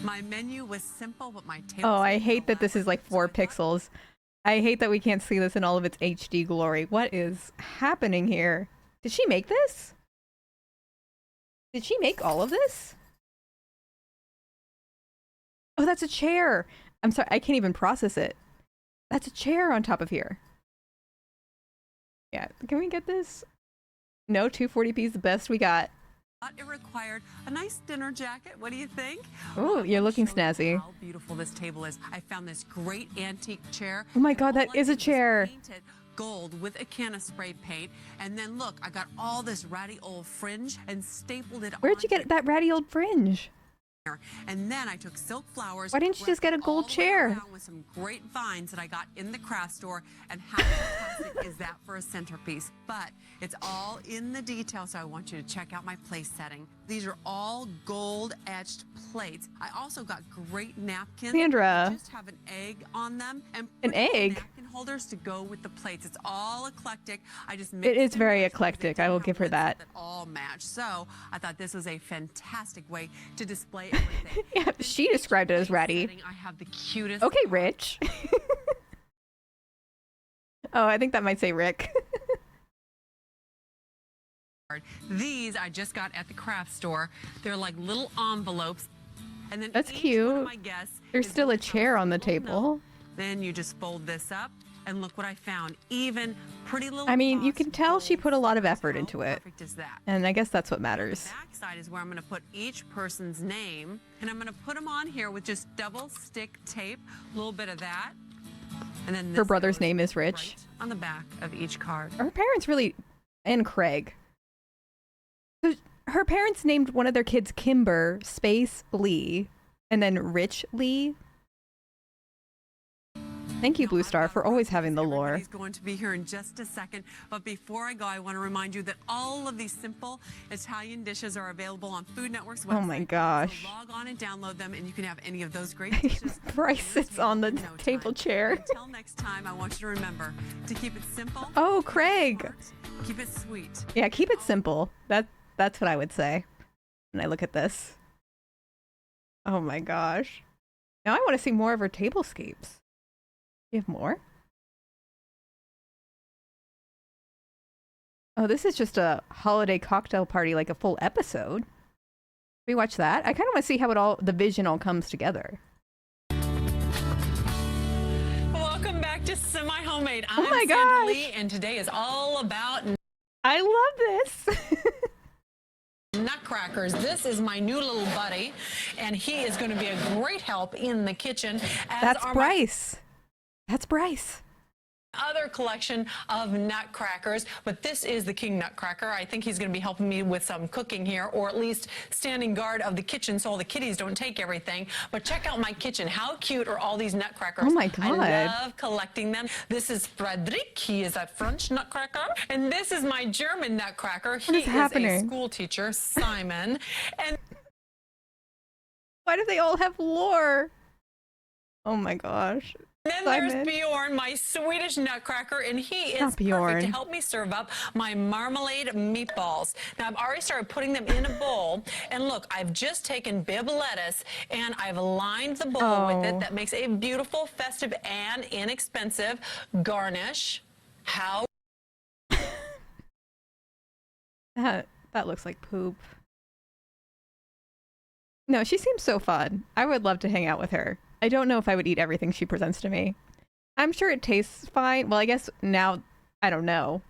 My menu was simple, but my tablescape Oh, I was hate that this is like 4 elaborate, so I thought- pixels. I hate that we can't see this in all of its HD glory. What is happening here? Did she make this? Did she make all of this? Oh, that's a chair. I'm sorry, I can't even process it. That's a chair on top of here. Yeah, can we get this? No, 240p is the best we got. It required a nice dinner jacket. What do you think? Oh, you're looking snazzy. How beautiful this table is. I found this great antique chair. Oh my God, and all that I is a did was chair. paint it gold with a can of spray paint. And then look, I got all this ratty old fringe and stapled it Where'd you get that ratty old fringe? and then I took silk flowers. Why didn't you just get a gold chair? With some great vines that I got in the craft store. And how fantastic is that for a centerpiece? But it's all in the detail, so I want you to check out my place setting. These are all gold etched plates. I also got great napkins. Sandra. That just have an egg on them and An egg? napkin holders to go with the plates. It's all eclectic. I just It is very eclectic. I will give her that. All match. So I thought this was a fantastic way to display everything. Yeah, she described it as ratty. I have the cutest. Okay, Rich. Oh, I think that might say Rick. These I just got at the craft store. They're like little envelopes. And then That's each cute. one of my guests There's is still a going to have chair on the little table. note. Then you just fold this up and look what I found. Even pretty little. I mean, you crossed can tell she folds. put a lot of How effort into it. Perfect is that? And I guess that's what matters. Back side is where I'm going to put each person's name, and I'm going to put them on here with just double stick tape, a little bit of that, and then Her this brother's goes name is Rich. right on the back of each card. Her parents really, and Craig. So her parents named one of their kids Kimber Space Lee, and then Rich Lee. Thank you, Blue Star, for always having the lore. Everybody's going to be here in just a second, but before I go, I want to remind you that all of these simple Italian dishes are available on Food Network's website. Oh my gosh. So log on and download them, and you can have any of those great dishes. Bryce sits on the in no table time. chair. Until next time, I want you to remember to keep it simple. Oh, Craig. Keep it sweet. Yeah, keep it simple. That's what I would say when I look at this. Oh my gosh. Now I want to see more of her tablescapes. You have more? Oh, this is just a holiday cocktail party, like a full episode. We watch that. I kind of want to see how the vision all comes together. Welcome back to Semi Homemade. I'm Oh my Sandra gosh. Lee, and today is all about I love this. nutcrackers. This is my new little buddy, and he is going to be a great help in the kitchen. As That's are my Bryce. That's Bryce. other collection of nutcrackers, but this is the king nutcracker. I think he's going to be helping me with some cooking here, or at least standing guard of the kitchen so all the kitties don't take everything. But check out my kitchen. How cute are all these nutcrackers? Oh my I God. love collecting them. This is Frederick. He is a French nutcracker. And this is my German nutcracker. He is is happening? a school teacher, Simon. And Why do they all have lore? Oh my gosh. then Simon. there's Bjorn, my Swedish nutcracker, and he is Not perfect Bjorn. to help me serve up my marmalade meatballs. Now, I've already started putting them in a bowl, and look, I've just taken Bibb lettuce, and I've lined the bowl with Oh. it. That makes a beautiful, festive, and inexpensive garnish. How That looks like poop. No, she seems so fun. I would love to hang out with her. I don't know if I would eat everything she presents to me. I'm sure it tastes fine. Well, I guess now I don't know.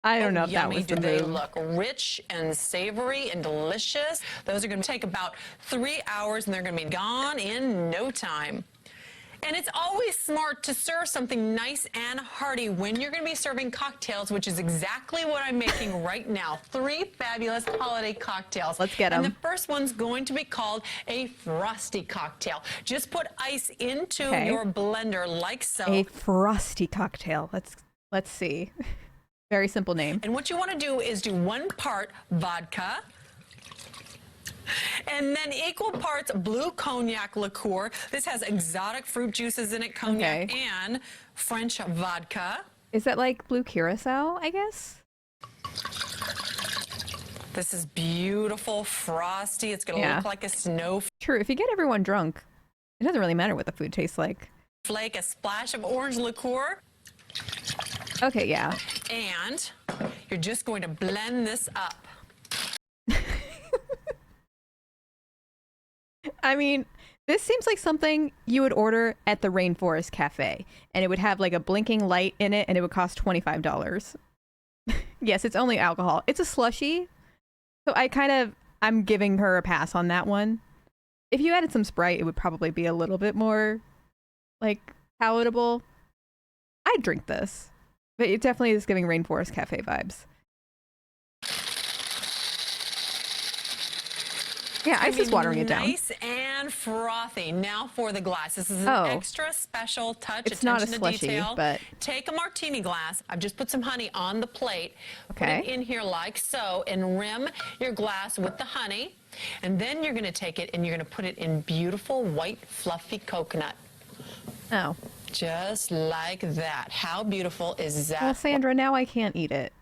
I don't know if that yummy was do the they move. look. Rich and savory and delicious. Those are going to take about 3 hours, and they're going to be gone in no time. And it's always smart to serve something nice and hearty when you're going to be serving cocktails, which is exactly what I'm making right now. 3 fabulous holiday cocktails. Let's get And 'em. the first one's going to be called a frosty cocktail. Just put ice into Okay. your blender like so. A frosty cocktail. Let's see. Very simple name. And what you want to do is do 1 part vodka, and then equal parts blue cognac liqueur. This has exotic fruit juices in it, cognac Okay. and French vodka. Is that like blue curacao, I guess? This is beautiful, frosty. It's going to Yeah. look like a snowflake, True. If you get everyone drunk, it doesn't really matter what the food tastes like. a splash of orange liqueur, Okay, yeah. and you're just going to blend this up. I mean, this seems like something you would order at the Rainforest Cafe, and it would have like a blinking light in it, and it would cost $25. Yes, it's only alcohol. It's a slushy. So I'm giving her a pass on that one. If you added some Sprite, it would probably be a little bit more, like, palatable. I'd drink this. But it definitely is giving Rainforest Cafe vibes. Yeah, ice is watering it down. Nice and frothy. Now for the glass. This is an extra special touch. It's not a attention to slushy, detail. but take a martini glass. I've just put some honey on the plate. Okay. Put it in here like so and rim your glass with the honey. And then you're going to take it and you're going to put it in beautiful white fluffy coconut. Oh. Just like that. How beautiful is that? Well, Sandra, now I can't eat it.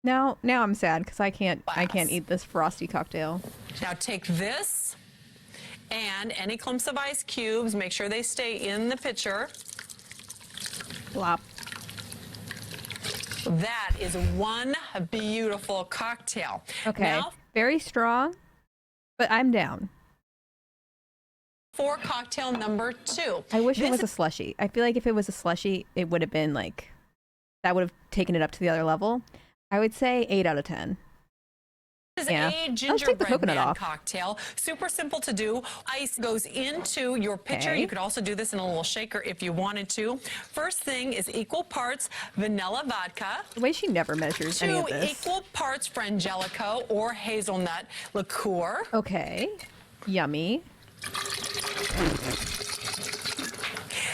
Now I'm sad because I can't eat this frosty cocktail. Now take this and any clumps of ice cubes, make sure they stay in the pitcher. Blop. That is one beautiful cocktail. Okay. Now, very strong, but I'm down. for cocktail number 2. I wish it was a slushy. I feel like if it was a slushy, it would have been like, that would have taken it up to the other level. I would say 8 out of 10. This is a gingerbread man cocktail. Super simple to do. Ice goes into your pitcher. Okay. You could also do this in a little shaker if you wanted to. First thing is equal parts vanilla vodka. The way she never measures any of 2 this. equal parts frangelico or hazelnut liqueur. Okay. Yummy.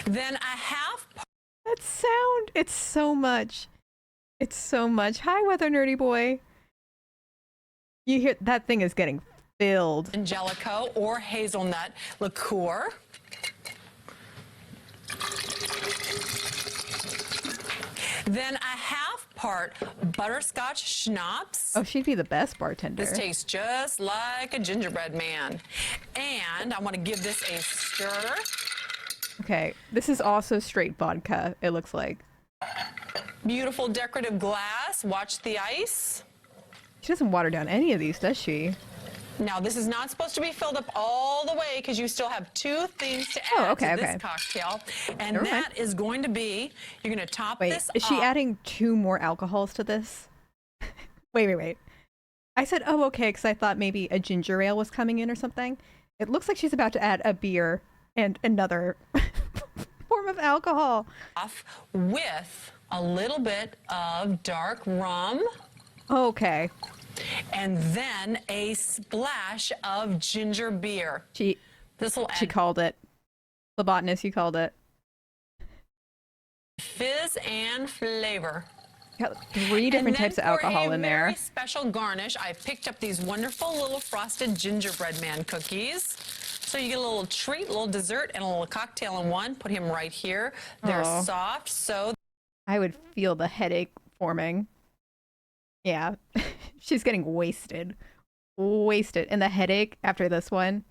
Then a half. That sound. It's so much. It's so much. Hi, Weather Nerdy Boy. You hear that thing is getting filled. Angelico or hazelnut liqueur. Then a half part butterscotch schnapps. Oh, she'd be the best bartender. This tastes just like a gingerbread man. And I want to give this a stir. Okay, this is also straight vodka, it looks like. Beautiful decorative glass. Watch the ice. She doesn't water down any of these, does she? Now, this is not supposed to be filled up all the way because you still have 2 things to add to this cocktail. And that is going to be, you're going to top this up. Is she adding 2 more alcohols to this? Wait. I said, oh, okay, because I thought maybe a ginger ale was coming in or something. It looks like she's about to add a beer and another form of alcohol. Off with a little bit of dark rum. Okay. And then a splash of ginger beer. She called it. The botanist, you called it. Fizz and flavor. Got 3 different types of alcohol in there. For a very special garnish, I picked up these wonderful little frosted gingerbread man cookies. So you get a little treat, a little dessert, and a little cocktail in one. Put him right here. They're soft, so I would feel the headache forming. Yeah, she's getting wasted. And the headache after this one,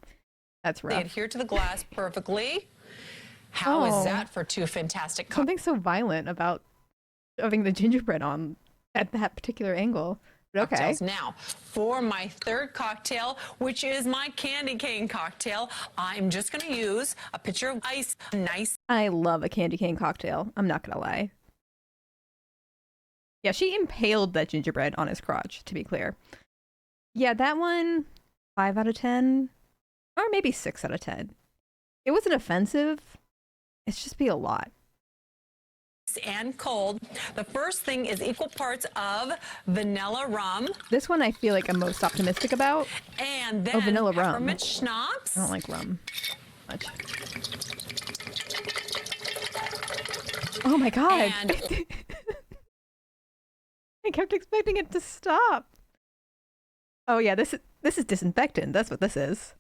that's rough. they adhere to the glass perfectly. How is that for 2 fantastic cocktails? Something so violent about shoving the gingerbread on at that particular angle. But okay. Now, for my 3rd cocktail, which is my candy cane cocktail, I'm just going to use a pitcher of ice. Nice. I love a candy cane cocktail. I'm not going to lie. Yeah, she impaled that gingerbread on his crotch, to be clear. Yeah, that one, 5 out of 10, or maybe 6 out of 10. It wasn't offensive. It's just be a lot. And cold. The first thing is equal parts of vanilla rum. This one I feel like I'm most optimistic about. And then vanilla rum. peppermint schnapps. I don't like rum much. Oh my god. And I kept expecting it to stop. Oh yeah, this is disinfectant. That's what this is.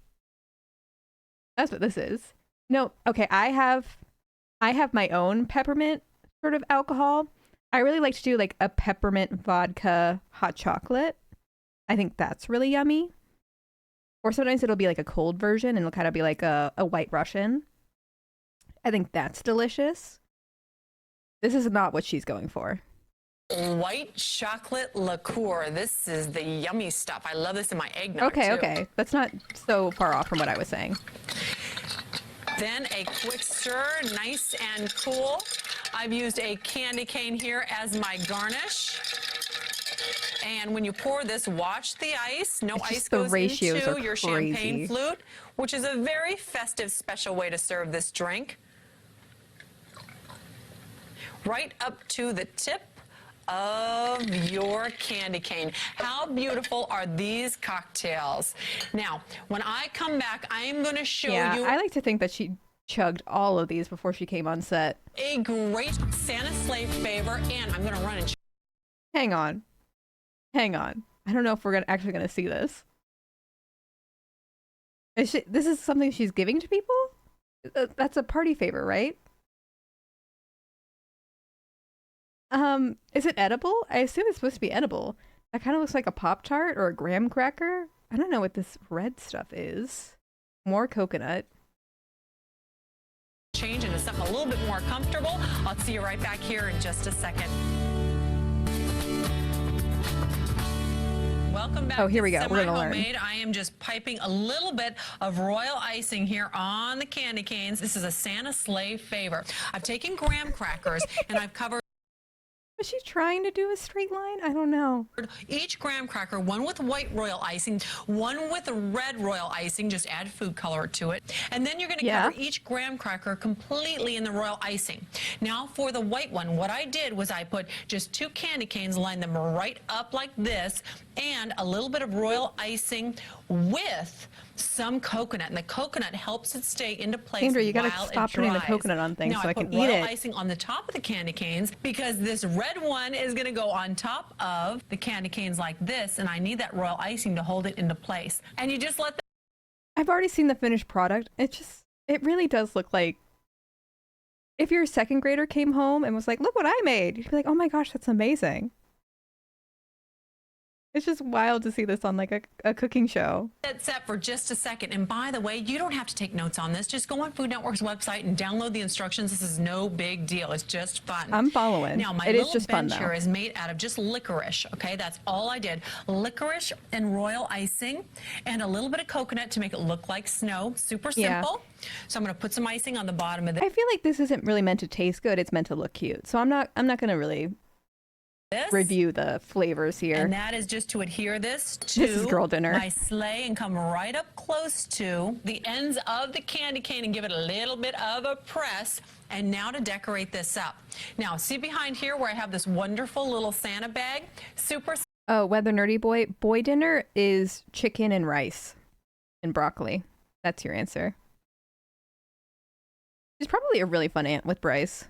That's what this is. No, okay, I have my own peppermint sort of alcohol. I really like to do like a peppermint vodka hot chocolate. I think that's really yummy. Or sometimes it'll be like a cold version and it'll kind of be like a white Russian. I think that's delicious. This is not what she's going for. white chocolate liqueur. This is the yummy stuff. I love this in my eggnog, too. Okay. That's not so far off from what I was saying. Then a quick stir, nice and cool. I've used a candy cane here as my garnish. And when you pour this, watch the ice. No It's ice just the goes ratios into are your crazy. champagne flute, which is a very festive, special way to serve this drink. Right up to the tip of your candy cane. How beautiful are these cocktails? Now, when I come back, I am going to show you I like to think that she chugged all of these before she came on set. a great Santa sleigh favor, and I'm going to run and Hang on. Hang on. I don't know if we're actually going to see this. This is something she's giving to people? That's a party favor, right? Is it edible? I assume it's supposed to be edible. That kind of looks like a Pop-Tart or a graham cracker. I don't know what this red stuff is. More coconut. change into something a little bit more comfortable. I'll see you right back here in just a second. Welcome back. Oh, here we go. We're gonna learn. I am just piping a little bit of royal icing here on the candy canes. This is a Santa sleigh favor. I've taken graham crackers and I've covered Was she trying to do a straight line? I don't know. each graham cracker, one with white royal icing, one with red royal icing, just add food color to it. And then you're going to cover each graham cracker completely in the royal icing. Now for the white one, what I did was I put just 2 candy canes, lined them right up like this, and a little bit of royal icing with some coconut, and the coconut helps it stay into place. Sandra, you gotta while it stop putting the dries. coconut on things now, so I can put eat royal it. icing on the top of the candy canes because this red one is going to go on top of the candy canes like this, and I need that royal icing to hold it into place. And you just let the I've already seen the finished product. It really does look like if your second grader came home and was like, look what I made. You'd be like, oh my gosh, that's amazing. It's just wild to see this on like a cooking show. Set for just a second. And by the way, you don't have to take notes on this. Just go on Food Network's website and download the instructions. This is no big deal. It's just fun. I'm following. Now, my It is little just fun, bench though. here is made out of just licorice. Okay, that's all I did. Licorice and royal icing and a little bit of coconut to make it look like snow. Super Yeah. simple. So I'm going to put some icing on the bottom of I feel like this isn't really meant to taste good. It's meant to look cute. So I'm not going to really this. review the flavors here. And that is just to adhere this to This is girl dinner. my sleigh and come right up close to the ends of the candy cane and give it a little bit of a press. And now to decorate this up. Now, see behind here where I have this wonderful little Santa bag? Super Oh, Weather Nerdy Boy dinner is chicken and rice and broccoli. That's your answer. She's probably a really fun aunt with Bryce.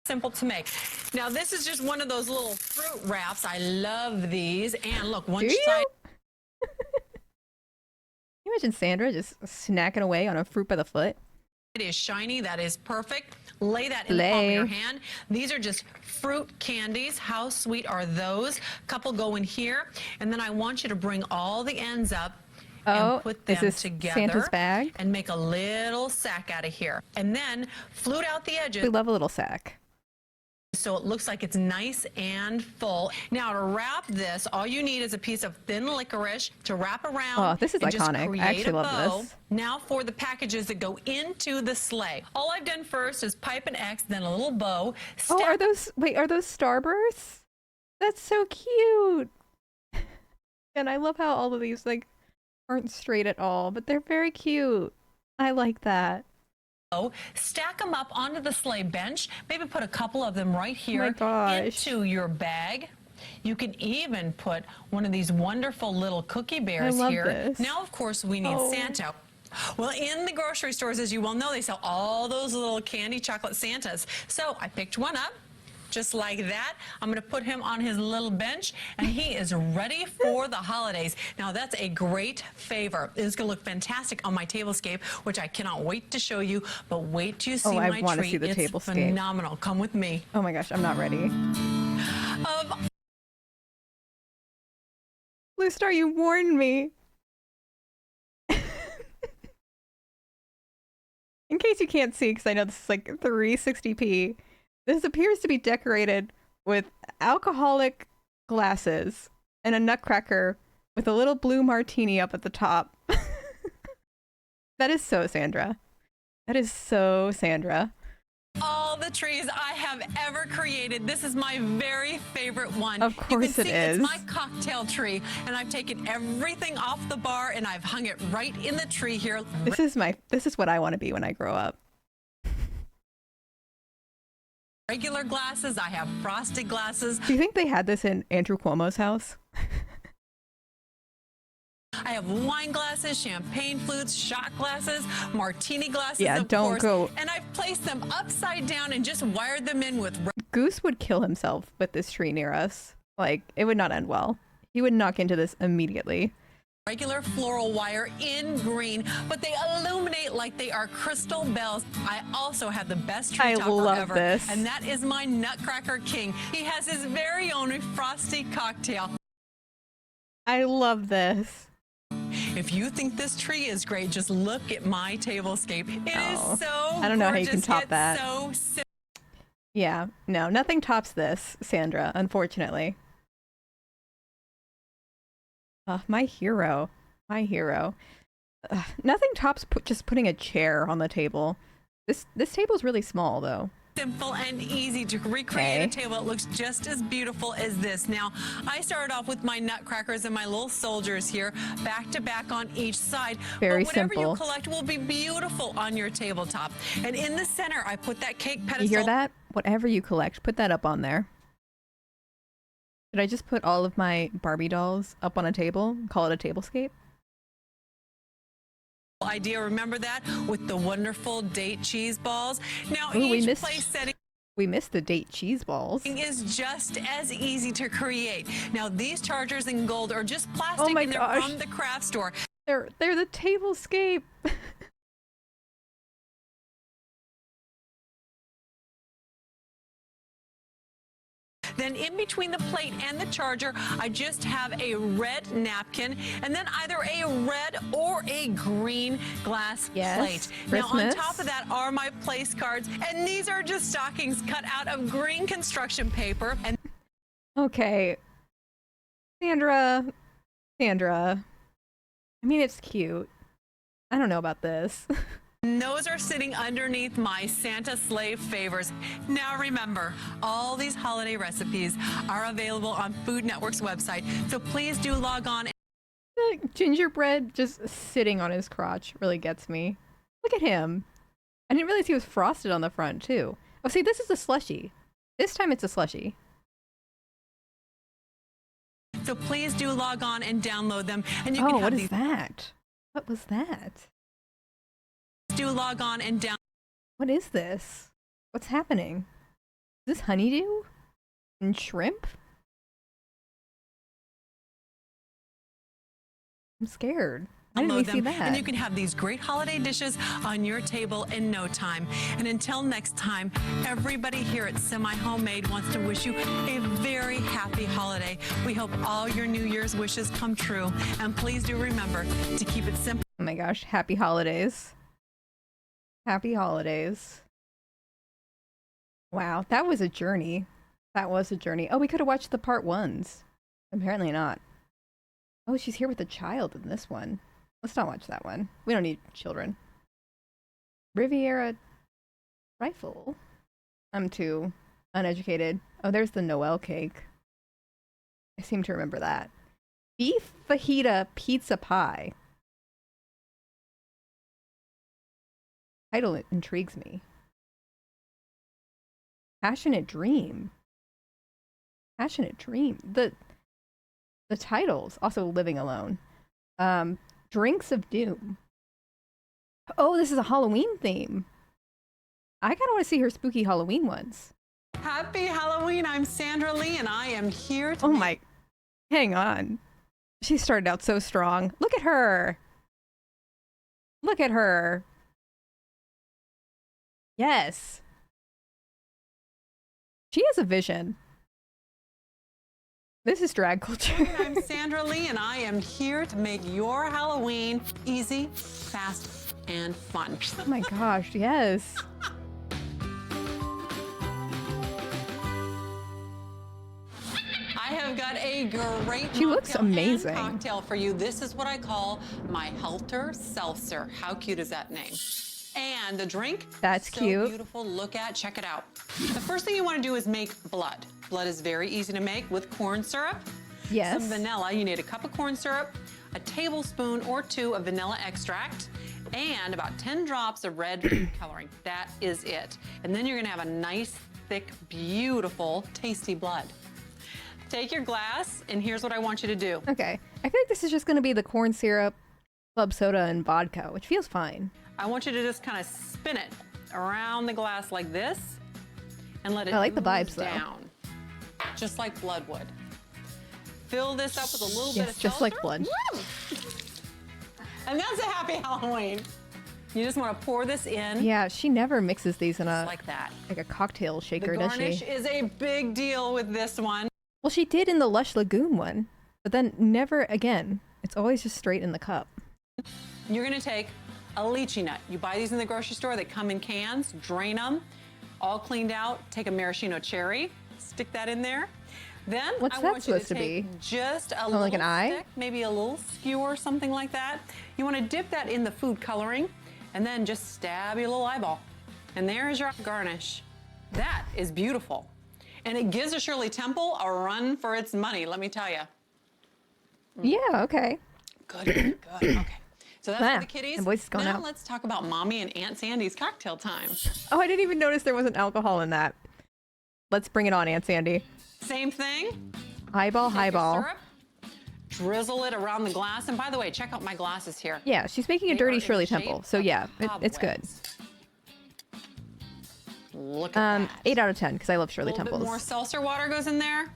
simple to make. Now, this is just one of those little fruit wraps. I love these. And look, one Do you? side. Can you imagine Sandra just snacking away on a fruit by the foot? It is shiny. That is perfect. Lay that in the palm of your hand. These are just fruit candies. How sweet are those? Couple go in here. And then I want you to bring all the ends up and put them is this together. Santa's bag? And make a little sack out of here. And then flute out the edges. We love a little sack. So it looks like it's nice and full. Now to wrap this, all you need is a piece of thin licorice to wrap around. Oh, this is and just iconic. I create actually a love bow. this. Now for the packages that go into the sleigh. All I've done first is pipe an X, then a little bow. Oh, are those Starbursts? That's so cute. And I love how all of these like aren't straight at all, but they're very cute. I like that. Stack them up onto the sleigh bench. Maybe put a couple of them right here my gosh. into your bag. You can even put one of these wonderful little cookie bears love here. this. Now, of course, we need Santa. Well, in the grocery stores, as you well know, they sell all those little candy chocolate Santas. So I picked one up. Just like that. I'm going to put him on his little bench, and he is ready for the holidays. Now, that's a great favor. It's going to look fantastic on my tablescape, which I cannot wait to show you. But wait till you see I my wanna treat. see the It's tablescape. phenomenal. Come with me. Oh my gosh, I'm not ready. Blue Star, you warned me. In case you can't see, because I know this is like 360p, this appears to be decorated with alcoholic glasses and a nutcracker with a little blue martini up at the top. That is so Sandra. That is so Sandra. All the trees I have ever created. This is my very favorite one. Of course it is. It's my cocktail tree, and I've taken everything off the bar and I've hung it right in the tree here. This is what I want to be when I grow up. Regular glasses, I have frosted glasses. Do you think they had this in Andrew Cuomo's house? I have wine glasses, champagne flutes, shot glasses, martini glasses, Yeah, of don't course. go. And I've placed them upside down and just wired them in with Goose would kill himself with this tree near us. Like, it would not end well. He would knock into this immediately. regular floral wire in green, but they illuminate like they are crystal bells. I also have the best tree topper love ever, this. and that is my Nutcracker King. He has his very own frosty cocktail. I love this. If you think this tree is great, just look at my tablescape. It is so I don't know how you can gorgeous, top yet that. So simple. Yeah, no, nothing tops this, Sandra, unfortunately. My hero. My hero. Nothing tops just putting a chair on the table. This table's really small, though. Simple and easy to recreate a table. It looks just as beautiful as this. Now, I started off with my nutcrackers and my little soldiers here, back to back on each side. Very but whatever simple. you collect will be beautiful on your tabletop. And in the center, I put that cake pedestal. You hear that? Whatever you collect, put that up on there. Should I just put all of my Barbie dolls up on a table? Call it a tablescape? Idea, remember that? With the wonderful date cheese balls. Now, Ooh, each place setting we missed the date cheese balls. is just as easy to create. Now, these chargers in gold are just plastic my and they're gosh. from the craft store. They're the tablescape. Then in between the plate and the charger, I just have a red napkin and then either a red or a green glass plate. Now on top of that are my place cards, and these are just stockings cut out of green construction paper. And Okay. Sandra. I mean, it's cute. I don't know about this. those are sitting underneath my Santa sleigh favors. Now remember, all these holiday recipes are available on Food Network's website, so please do log on. The gingerbread just sitting on his crotch really gets me. Look at him. I didn't realize he was frosted on the front, too. Oh, see, this is a slushie. This time it's a slushie. So please do log on and download them. And you can have what is these. that? What was that? Do log on and down. What is this? What's happening? Is this honeydew? And shrimp? I'm scared. I didn't even see that. And you can have these great holiday dishes on your table in no time. And until next time, everybody here at Semi Homemade wants to wish you a very happy holiday. We hope all your New Year's wishes come true. And please do remember to keep it simple. Oh my gosh, happy holidays. Happy holidays. Wow, that was a journey. That was a journey. Oh, we could have watched the part ones. Apparently not. Oh, she's here with a child in this one. Let's not watch that one. We don't need children. Riviera rifle. I'm too uneducated. Oh, there's the Noel cake. I seem to remember that. Beef fajita pizza pie. Title intrigues me. Passionate Dream. Passionate Dream. The titles. Also Living Alone. Drinks of Doom. Oh, this is a Halloween theme. I kind of want to see her spooky Halloween ones. Happy Halloween. I'm Sandra Lee, and I am here to. Oh my. Hang on. She started out so strong. Look at her. Look at her. Yes. She has a vision. This is drag culture. I'm Sandra Lee, and I am here to make your Halloween easy, fast, and fun. Oh my gosh, yes. I have got a great She looks mocktail and amazing. cocktail for you. This is what I call my Helter Seltzer. How cute is that name? And the drink, That's so cute. beautiful. Look at, check it out. The first thing you want to do is make blood. Blood is very easy to make with corn syrup. Yes. Some vanilla. You need a cup of corn syrup, a tablespoon or 2 of vanilla extract, and about 10 drops of red food coloring. That is it. And then you're gonna have a nice, thick, beautiful, tasty blood. Take your glass, and here's what I want you to do. Okay. I feel like this is just going to be the corn syrup, club soda, and vodka, which feels fine. I want you to just kind of spin it around the glass like this, and let it I like the ooze vibes, though. down, just like blood would. Fill this up with a little bit Yes, of just like seltzer. blood. Woo! And that's a happy Halloween. You just want to pour this in. Yeah, she never mixes these in Just a like that. like a cocktail The shaker, does garnish she? is a big deal with this one. Well, she did in the Lush Lagoon one, but then never again. It's always just straight in the cup. You're gonna take a lychee nut. You buy these in the grocery store. They come in cans. Drain them, all cleaned out. Take a maraschino cherry. Stick that in there. Then What's I that want you to supposed to take be? just a little like an eye? stick, maybe a little skewer, something like that. You want to dip that in the food coloring, and then just stab your little eyeball. And there's your garnish. That is beautiful. And it gives a Shirley Temple a run for its money, let me tell you. Yeah, okay. Good, good, good. Okay. So that's Ah, for the kiddies. the voice is going now out. let's talk about Mommy and Aunt Sandy's cocktail time. Oh, I didn't even notice there wasn't alcohol in that. Let's bring it on, Aunt Sandy. Same thing. Highball, Take your highball. syrup, drizzle it around the glass. And by the way, check out my glasses here. Yeah, she's making a They dirty are in Shirley the shape Temple, so of yeah, it's good. cobwebs. Look at that. 8 out of 10 because I love A Shirley little bit Temples. more seltzer water goes in there.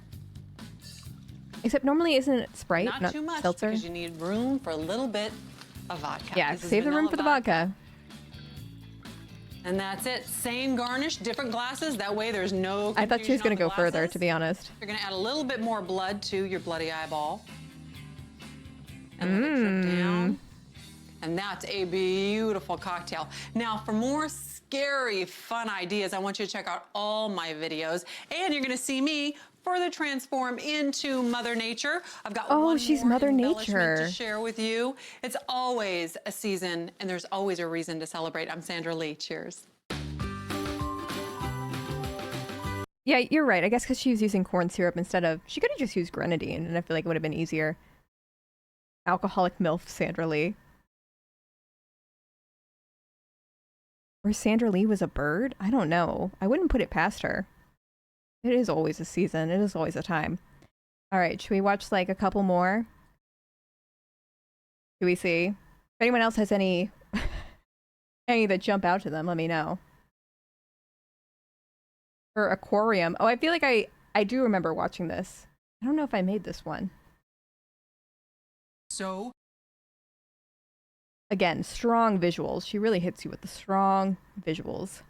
Except normally isn't it Sprite, Not too much seltzer? because you need room for a little bit of vodka. Yeah, This is save the room vanilla for the vodka. And that's it. Same garnish, different glasses. That way there's no I thought she was going gonna go further, to be honest. You're going to add a little bit more blood to your bloody eyeball. And let it drip down. And that's a beautiful cocktail. Now, for more scary, fun ideas, I want you to check out all my videos. And you're going to see me further transform into Mother Nature. I've got one she's more Mother embellishment Nature. to share with you. It's always a season, and there's always a reason to celebrate. I'm Sandra Lee. Cheers. Yeah, you're right. I guess because she was using corn syrup instead of... She could have just used grenadine, and I feel like it would have been easier. Alcoholic MILF Sandra Lee. Or Sandra Lee was a bird? I don't know. I wouldn't put it past her. It is always a season. It is always a time. All right, should we watch like a couple more? Do we see? If anyone else has any any that jump out to them, let me know. Or aquarium. Oh, I feel like I do remember watching this. I don't know if I made this one. So Again, strong visuals. She really hits you with the strong visuals.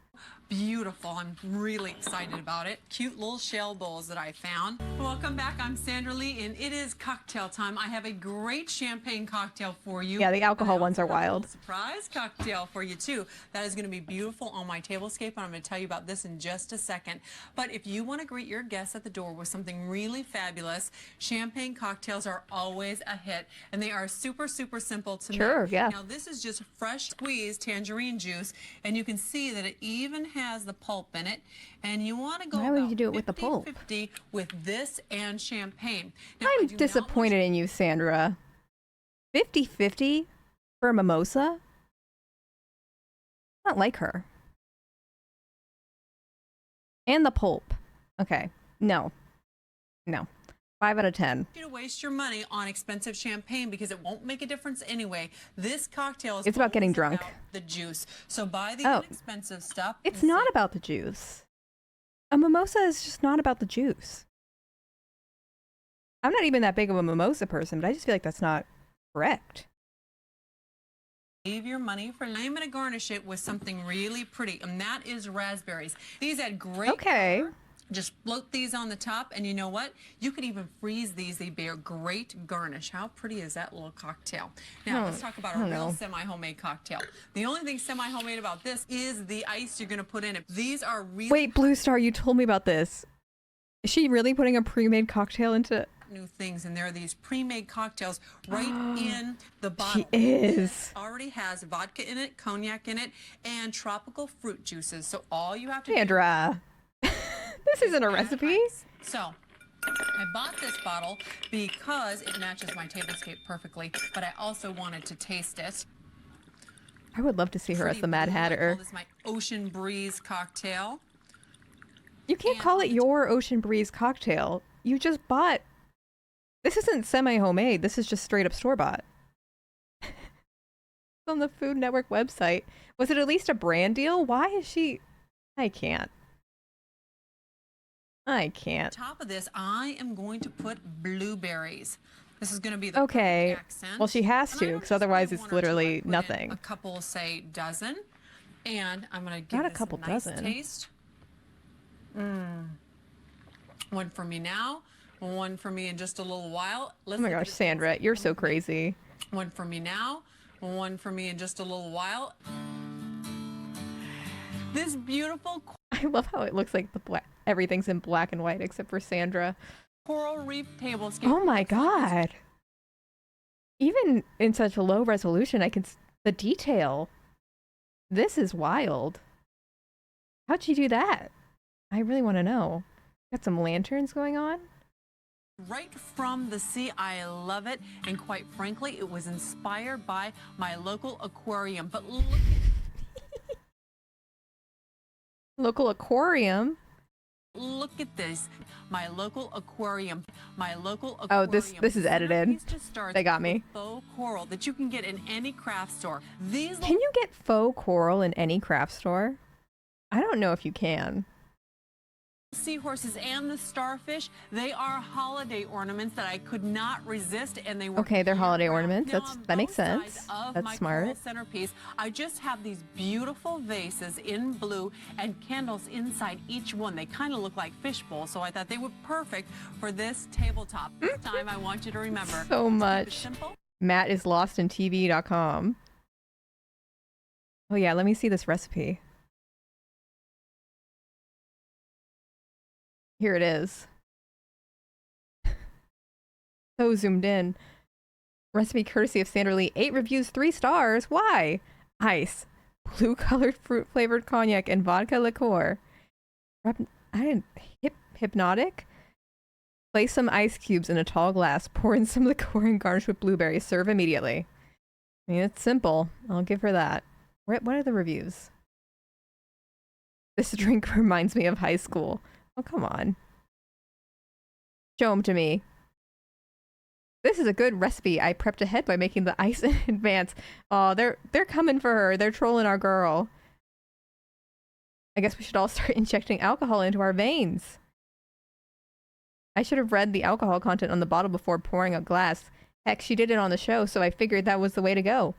beautiful. I'm really excited about it. Cute little shell bowls that I found. Welcome back. I'm Sandra Lee, and it is cocktail time. I have a great champagne cocktail for you. Yeah, the alcohol And I ones also are have a wild. little surprise cocktail for you, too. That is going to be beautiful on my Tablescape, and I'm going to tell you about this in just a second. But if you want to greet your guests at the door with something really fabulous, champagne cocktails are always a hit, and they are super, super simple to Sure, make. yeah. Now, this is just fresh squeezed tangerine juice, and you can see that it even has the pulp in it. And you want to go Why would about you do it with the pulp? 50-50 with this and champagne. Now, I I'm do not want disappointed in you, Sandra. 50-50 for a mimosa? Not like her. And the pulp. Okay. No. 5 out of 10. you to waste your money on expensive champagne because it won't make a difference anyway. This cocktail is It's about getting always drunk. about the juice. So buy the Oh. inexpensive stuff. It's and not save- about the juice. A mimosa is just not about the juice. I'm not even that big of a mimosa person, but I just feel like that's not correct. Save your money for. I'm going to garnish it with something really pretty, and that is raspberries. These add great Okay. color. Just float these on the top, and you know what? You could even freeze these. They bear great garnish. How pretty is that little cocktail? Now, let's talk about a I don't real know. semi-homemade cocktail. The only thing semi-homemade about this is the ice you're going to put in it. These are really... Wait, Blue Star, you told me about this. Is she really putting a pre-made cocktail into... new things, and there are these pre-made cocktails right in the bottle. She is. This already has vodka in it, cognac in it, and tropical fruit juices. So all you have to Sandra, this isn't a recipe. So I bought this bottle because it matches my tablescape perfectly, but I also wanted to taste it. I would love to see her as the Mad Pretty blue. I Hatter. call this my Ocean Breeze cocktail. You can't call it your Ocean Breeze cocktail. You just bought. This isn't semi-homemade. This is just straight up store-bought. On the Food Network website. Was it at least a brand deal? Why is she... I can't. Top of this, I am going to put blueberries. This is going to be the Okay. accent. Well, she has And I to, don't because just otherwise put it's one or two. literally I put in nothing. A couple, say, dozen. And I'm going to give Not a this couple a nice dozen. taste. One for me now. One for me in just a little while. Oh my gosh, Sandra, you're so crazy. One for me now. One for me in just a little while. This beautiful I love how it looks like the black. Everything's in black and white except for Sandra. coral reef tablescape. Oh my god. Even in such a low resolution, I can the detail. This is wild. How'd she do that? I really want to know. Got some lanterns going on? Right from the sea. I love it. And quite frankly, it was inspired by my local aquarium. But Local aquarium? look at this. My local aquarium. My local aquarium. Oh, this is edited. They got me. Faux coral that you can get in any craft store. These Can you get faux coral in any craft store? I don't know if you can. seahorses and the starfish, they are holiday ornaments that I could not resist, and they were Okay, they're holiday year-round. ornaments. Now, That's on that makes both sides sense. of That's my smart. coral centerpiece, I just have these beautiful vases in blue and candles inside each one. They kind of look like fish bowls, so I thought they were perfect for this tabletop. This time, I want you to remember So to keep it much. simple. Matt is lost in TV.com. Oh yeah, let me see this recipe. Here it is. So zoomed in. Recipe courtesy of Sandra Lee. 8 reviews, 3 stars. Why? Ice. Blue colored fruit flavored cognac and vodka liqueur. Hypnotic? Place some ice cubes in a tall glass. Pour in some liqueur and garnish with blueberries. Serve immediately. I mean, it's simple. I'll give her that. What are the reviews? This drink reminds me of high school. Oh, come on. Show them to me. This is a good recipe. I prepped ahead by making the ice in advance. Oh, they're coming for her. They're trolling our girl. I guess we should all start injecting alcohol into our veins. I should have read the alcohol content on the bottle before pouring a glass. Heck, she did it on the show, so I figured that was the way to go.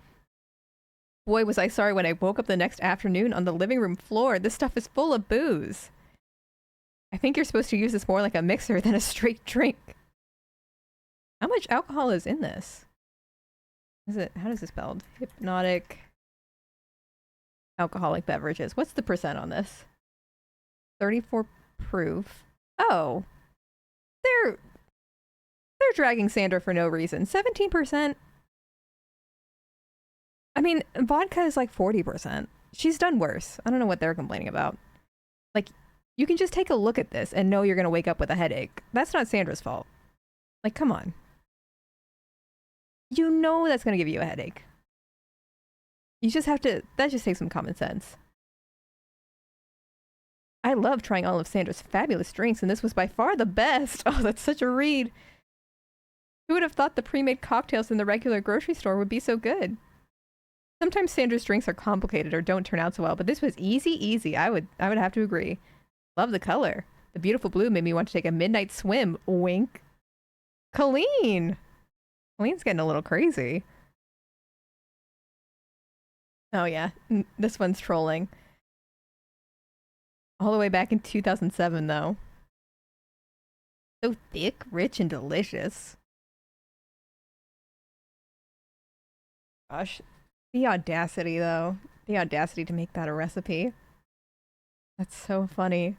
Boy, was I sorry when I woke up the next afternoon on the living room floor. This stuff is full of booze. I think you're supposed to use this more like a mixer than a straight drink. How much alcohol is in this? How does this spelled? Hypnotic alcoholic beverages. What's the percent on this? 34 proof. Oh. They're dragging Sandra for no reason. 17%. I mean, vodka is like 40%. She's done worse. I don't know what they're complaining about. Like, you can just take a look at this and know you're going to wake up with a headache. That's not Sandra's fault. Like, come on. You know that's going to give you a headache. You just have to, that just takes some common sense. I love trying all of Sandra's fabulous drinks, and this was by far the best. Oh, that's such a read. Who would have thought the pre-made cocktails in the regular grocery store would be so good? Sometimes Sandra's drinks are complicated or don't turn out so well, but this was easy. I would have to agree. Love the color. The beautiful blue made me want to take a midnight swim. Wink. Colleen! Colleen's getting a little crazy. Oh yeah, this one's trolling. All the way back in 2007, though. So thick, rich, and delicious. Gosh. The audacity, though. The audacity to make that a recipe. That's so funny.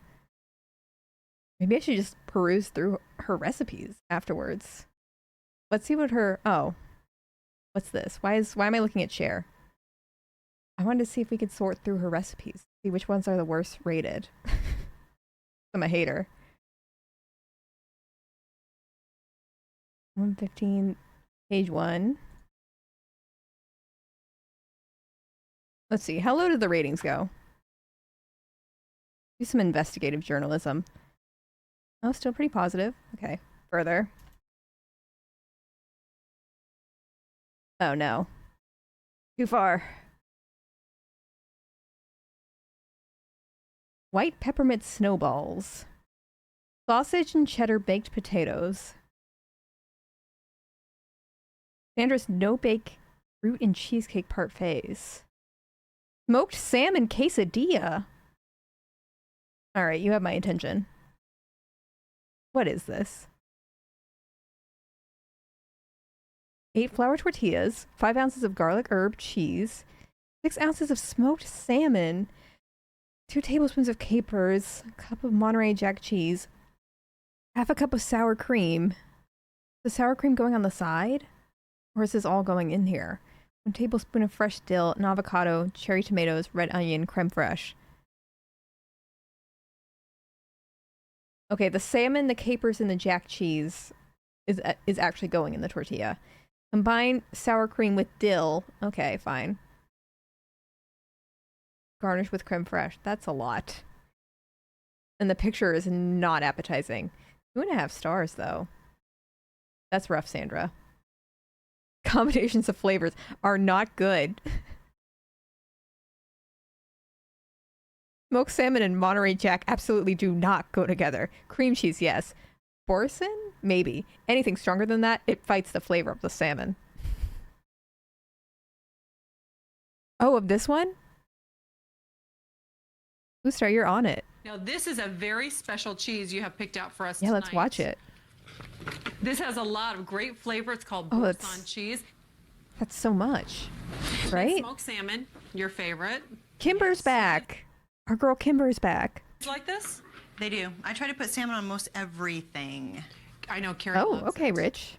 Maybe I should just peruse through her recipes afterwards. Let's see what her... Oh. What's this? Why am I looking at Cher? I wanted to see if we could sort through her recipes. See which ones are the worst rated. I'm a hater. 115, page 1. Let's see. How low did the ratings go? Do some investigative journalism. Oh, still pretty positive. Okay, further. Oh no. Too far. White peppermint snowballs. Sausage and cheddar baked potatoes. Sandra's no-bake fruit and cheesecake parfaits. Smoked salmon quesadilla. Alright, you have my attention. What is this? 8 flour tortillas, 5 ounces of garlic herb cheese, 6 ounces of smoked salmon, 2 tablespoons of capers, a cup of Monterey Jack cheese, half a cup of sour cream. Is the sour cream going on the side? Or is this all going in here? 1 tablespoon of fresh dill, an avocado, cherry tomatoes, red onion, creme fraiche. Okay, the salmon, the capers, and the jack cheese is actually going in the tortilla. Combine sour cream with dill. Okay, fine. Garnish with creme fraiche. That's a lot. And the picture is not appetizing. 2.5 stars, though. That's rough, Sandra. Combinations of flavors are not good. Smoked salmon and Monterey Jack absolutely do not go together. Cream cheese, yes. Boursin? Maybe. Anything stronger than that, it fights the flavor of the salmon. Oh, of this one? Blue Star, you're on it. Now, this is a very special cheese you have picked out for us Yeah, tonight. let's watch it. This has a lot of great flavor. It's called Oh, Boursin cheese. That's so much, right? Smoked salmon, your favorite. Kimber's back. Our girl Kimber's back. You like this? They do. I try to put salmon on most everything. I know Carrie Oh, loves okay, it. Rich.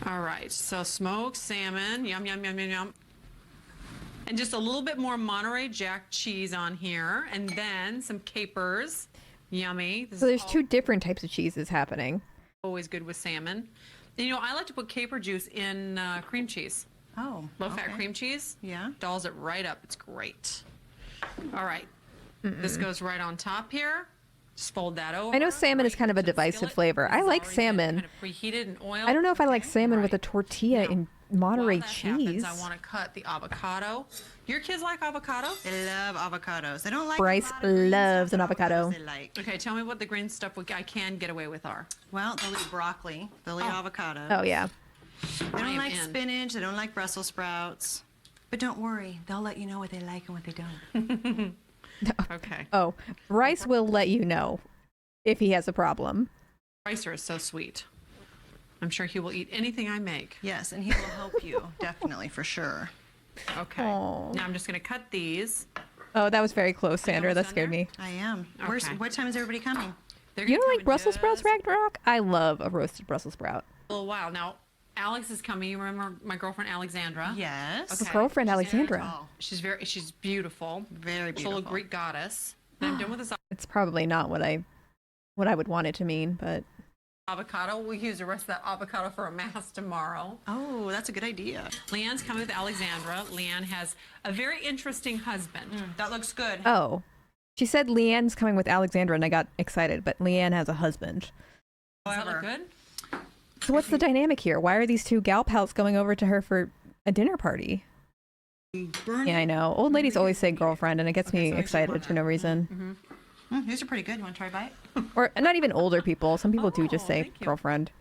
All right, so smoked salmon, yum, yum, yum, yum, yum. And just a little bit more Monterey Jack cheese on here, and then some capers, yummy. This So is there's 2 different types of cheeses happening. always good with salmon. And, you know, I like to put caper juice in cream cheese. Oh, Low-fat okay. cream cheese. Yeah. Dolls it right up. It's great. All right. This goes right on top here. Just fold that over. I know salmon is kind of a into the divisive skillet. flavor. This I has like already been salmon. Kind of preheated in oil. I don't know if I like salmon with a Right. tortilla Now, in Monterey While that cheese. happens, I want to cut the avocado. Your kids like avocado? They love avocados. They don't like Bryce a lot of green loves stuff, an but avocados avocado. They like. Okay, tell me what the green stuff I can get away with are. Well, they'll eat broccoli. They'll eat avocado. Oh, yeah. They I don't am like in. spinach. They don't like Brussels sprouts. But don't worry. They'll let you know what they like and what they don't. Okay. Oh, Bryce will let you know if he has a problem. Ricer is so sweet. I'm sure he will eat anything I make. Yes, and he will help you. Definitely, for sure. Okay. Aw. Now I'm just going to cut these. Oh, that was very close, Sandra. almost That done scared there? me. I am. Okay. What time is everybody coming? They're You gonna don't come like in Brussels sprouts, just Ragnarok? I love a roasted Brussels sprout. a little while. Now, Alex is coming. You remember my girlfriend Alexandra? Yes. Okay. Girlfriend She's Alexandra. tall. She's beautiful. Very She's a little beautiful. Greek goddess. Then I'm done with this It's probably not what I would want it to mean, but avocado. We'll use the rest of that avocado for a mass tomorrow. Oh, that's a good idea. Leanne's coming with Alexandra. Leanne has a very interesting husband. That looks good. oh. She said Leanne's coming with Alexandra and I got excited, but Leanne has a husband. Does that look good? So what's the dynamic here? Why are these 2 gal pals going over to her for a dinner party? Yeah, I know. Old ladies always say girlfriend and it gets me excited for no reason. These are pretty good. You want to try a bite? Or not even older people. Some people do just Oh, say thank you. girlfriend.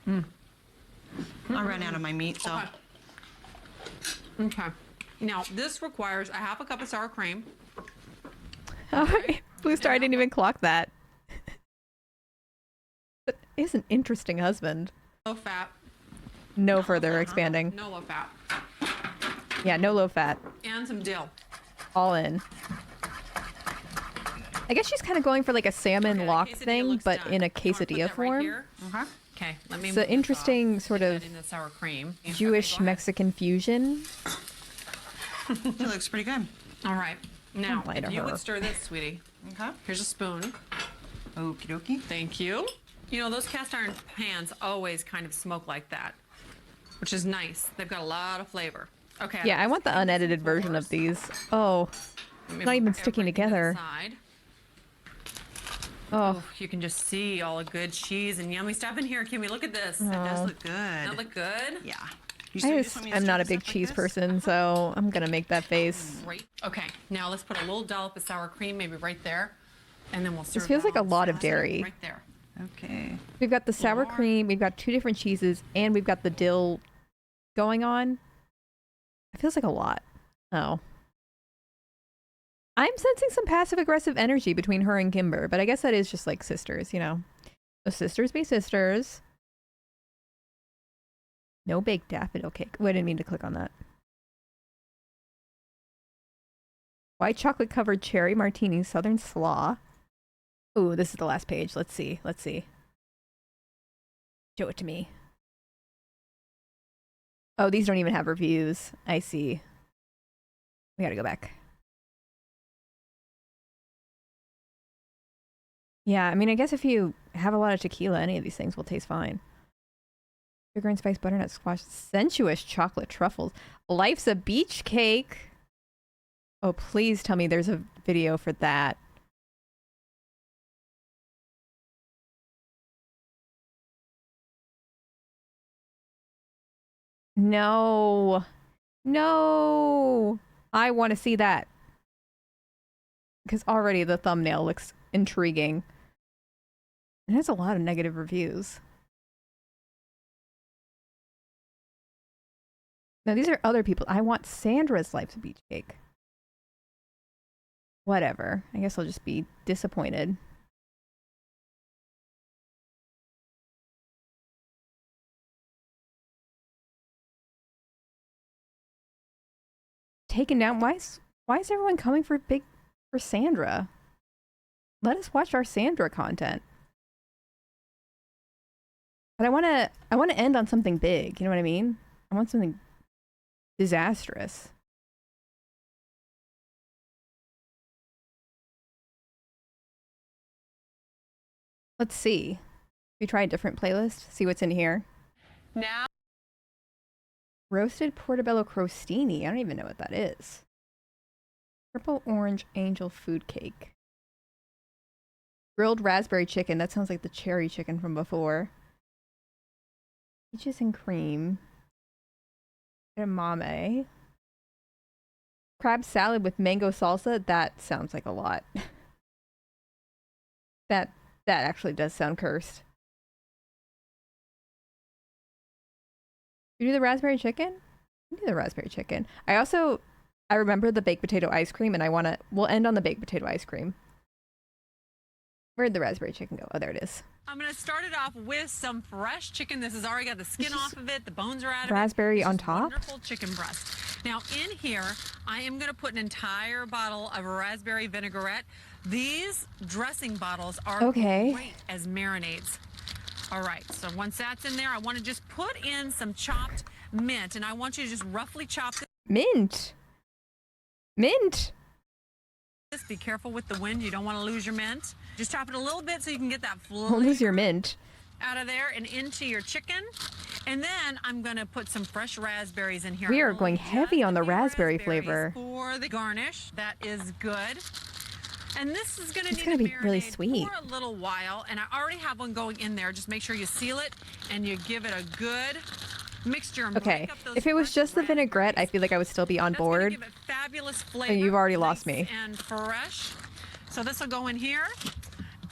I ran out of my meat, so. Okay. Now, this requires a half a cup of sour cream. Blue Star, I didn't even clock that. That is an interesting husband. Low fat. No further expanding. No low fat. Yeah, no low fat. And some dill. All in. I guess she's kind of going for like a salmon Okay, lock quesadilla thing, looks but done. in a You wanna put quesadilla that right form. here? Okay, let me It's move an this interesting off. sort Get of that in the sour cream. Jewish Okay, go ahead. Mexican fusion. It looks pretty good. All right. Now, lie to if you her. would stir this, sweetie. Okay. Here's a spoon. Okie dokie. Thank you. You know, those cast iron pans always kind of smoke like that, which is nice. They've got a lot of flavor. Okay. Yeah, I want the unedited version of these. Oh, not even sticking together. Oh, Oh, you can just see all the good cheese and yummy stuff in here. Kimmy, look at this. It does look good. That look good? Yeah. I'm not a big cheese person, so I'm gonna make that face. Great. Okay, now let's put a little dollop of sour cream, maybe right there, and then we'll serve. This feels that like a on lot of sauce. dairy. Right there. Okay. We've got the sour More. cream, we've got 2 different cheeses, and we've got the dill going on. It feels like a lot. Oh. I'm sensing some passive-aggressive energy between her and Kimber, but I guess that is just like sisters, you know. So sisters be sisters. No baked daffodil cake. Oh, I didn't mean to click on that. White chocolate covered cherry martini, southern slaw. Ooh, this is the last page. Let's see. Let's see. Show it to me. Oh, these don't even have reviews. I see. We gotta go back. Yeah, I mean, I guess if you have a lot of tequila, any of these things will taste fine. Sugar and spice butternut squash, sensuous chocolate truffles. Life's a beach cake. Oh, please tell me there's a video for that. No. No. I want to see that. Because already the thumbnail looks intriguing. It has a lot of negative reviews. No, these are other people. I want Sandra's Life's a Beach Cake. Whatever. I guess I'll just be disappointed. Taken down. Why is everyone coming for Sandra? Let us watch our Sandra content. But I want to end on something big. You know what I mean? I want something disastrous. Let's see. We try a different playlist. See what's in here. Now. Roasted portobello crostini. I don't even know what that is. Purple orange angel food cake. Grilled raspberry chicken. That sounds like the cherry chicken from before. Peaches and cream. Edamame. Crab salad with mango salsa. That sounds like a lot. That actually does sound cursed. You do the raspberry chicken? You do the raspberry chicken. I remember the baked potato ice cream, and we'll end on the baked potato ice cream. Where'd the raspberry chicken go? Oh, there it is. I'm going to start it off with some fresh chicken. This has already got the skin off of it. The bones are out of it. Raspberry on This is top? Wonderful chicken breast. Now, in here, I am going to put an entire bottle of raspberry vinaigrette. These dressing bottles are Okay. great as marinades. All right, so once that's in there, I want to just put in some chopped mint, and I want you to just roughly chop this. Mint. Mint. Be careful with the wind. You don't want to lose your mint. Just chop it a little bit so you can get that Don't lose your mint. out of there and into your chicken. And then I'm going to put some fresh raspberries in here. We are Only going heavy just on the a few raspberry raspberries flavor. for the garnish. That is good. And this is going to It's need gonna to be really marinate sweet. for a little while. And I already have one going in there. Just make sure you seal it and you give it a good mixture. And Okay. break up those If it was fresh just the vinaigrette, I raspberries. feel like I would still be on That's gonna board. give it fabulous flavor. You've already lost nice me. And fresh. So this will go in here.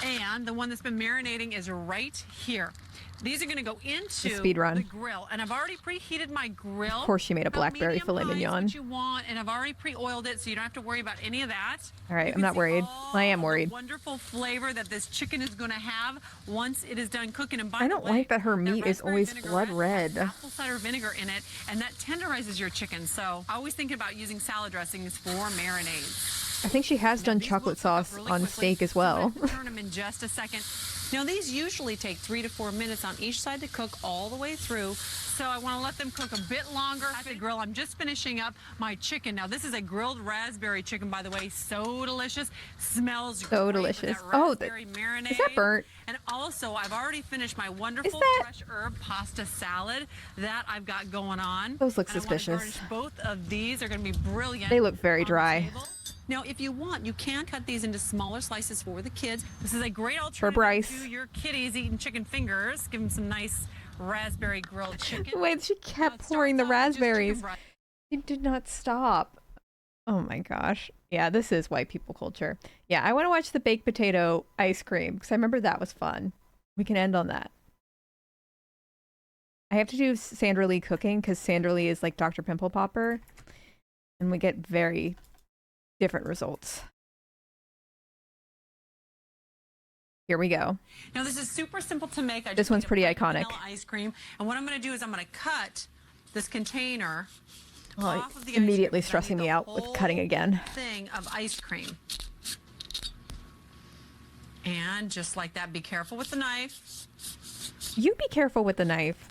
And the one that's been marinating is right here. These are going to go into speed run. the grill. And I've already preheated my grill. Of course she made a About blackberry medium filet high is mignon. what you want, and I've already pre-oiled it, so you don't have to worry about any of that. All right, You I'm can not see worried. all I am the worried. wonderful flavor that this chicken is going to have once it is done cooking. And by I the don't way, like that her meat is raspberry always vinaigrette blood red. has apple cider vinegar in it, and that tenderizes your chicken. So I always think about using salad dressings for marinades. I think she has done These will chocolate cook up sauce really on quickly, steak as so I'm well. gonna turn them in just a second. Now these usually take 3 to 4 minutes on each side to cook all the way through. So I want to let them cook a bit longer at the grill. I'm just finishing up my chicken. Now this is a grilled raspberry chicken, by the way. So delicious. Smells So great delicious. with that Oh, raspberry marinade. is that burnt? And also, I've already finished my wonderful that- fresh herb pasta salad that I've got going on. Those look And I wanna suspicious. garnish both of these. They're going to be brilliant. They look very on the dry. table. Now, if you want, you can cut these into smaller slices for the kids. This is a great alternative Bryce. to your kiddies eating chicken fingers. Give them some nice raspberry grilled chicken. The way she Now, kept it pouring the starts out with just chicken raspberries. breast. She did not stop. Oh my gosh. Yeah, this is white people culture. Yeah, I want to watch the baked potato ice cream because I remember that was fun. We can end on that. I have to do Sandra Lee cooking because Sandra Lee is like Dr. Pimple Popper. And we get very different results. Here we go. Now, this is super simple to make. I This just one's made a pretty plain iconic. vanilla ice cream. And what I'm going to do is I'm going to cut this container Oh, off of the ice immediately cream, 'cause I stressing need me the out with whole cutting again. thing of ice cream. And just like that, be careful with the knife. You be careful with the knife.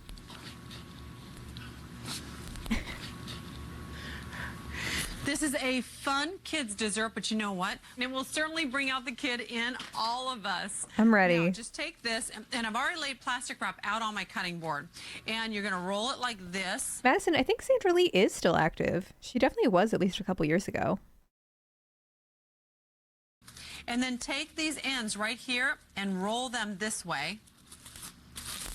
This is a fun kids dessert, but you know what? It will certainly bring out the kid in all of us. I'm ready. Now, just take this, and I've already laid plastic wrap out on my cutting board. And you're going to roll it like this. Madison, I think Sandra Lee is still active. She definitely was at least a couple years ago. And then take these ends right here and roll them this way.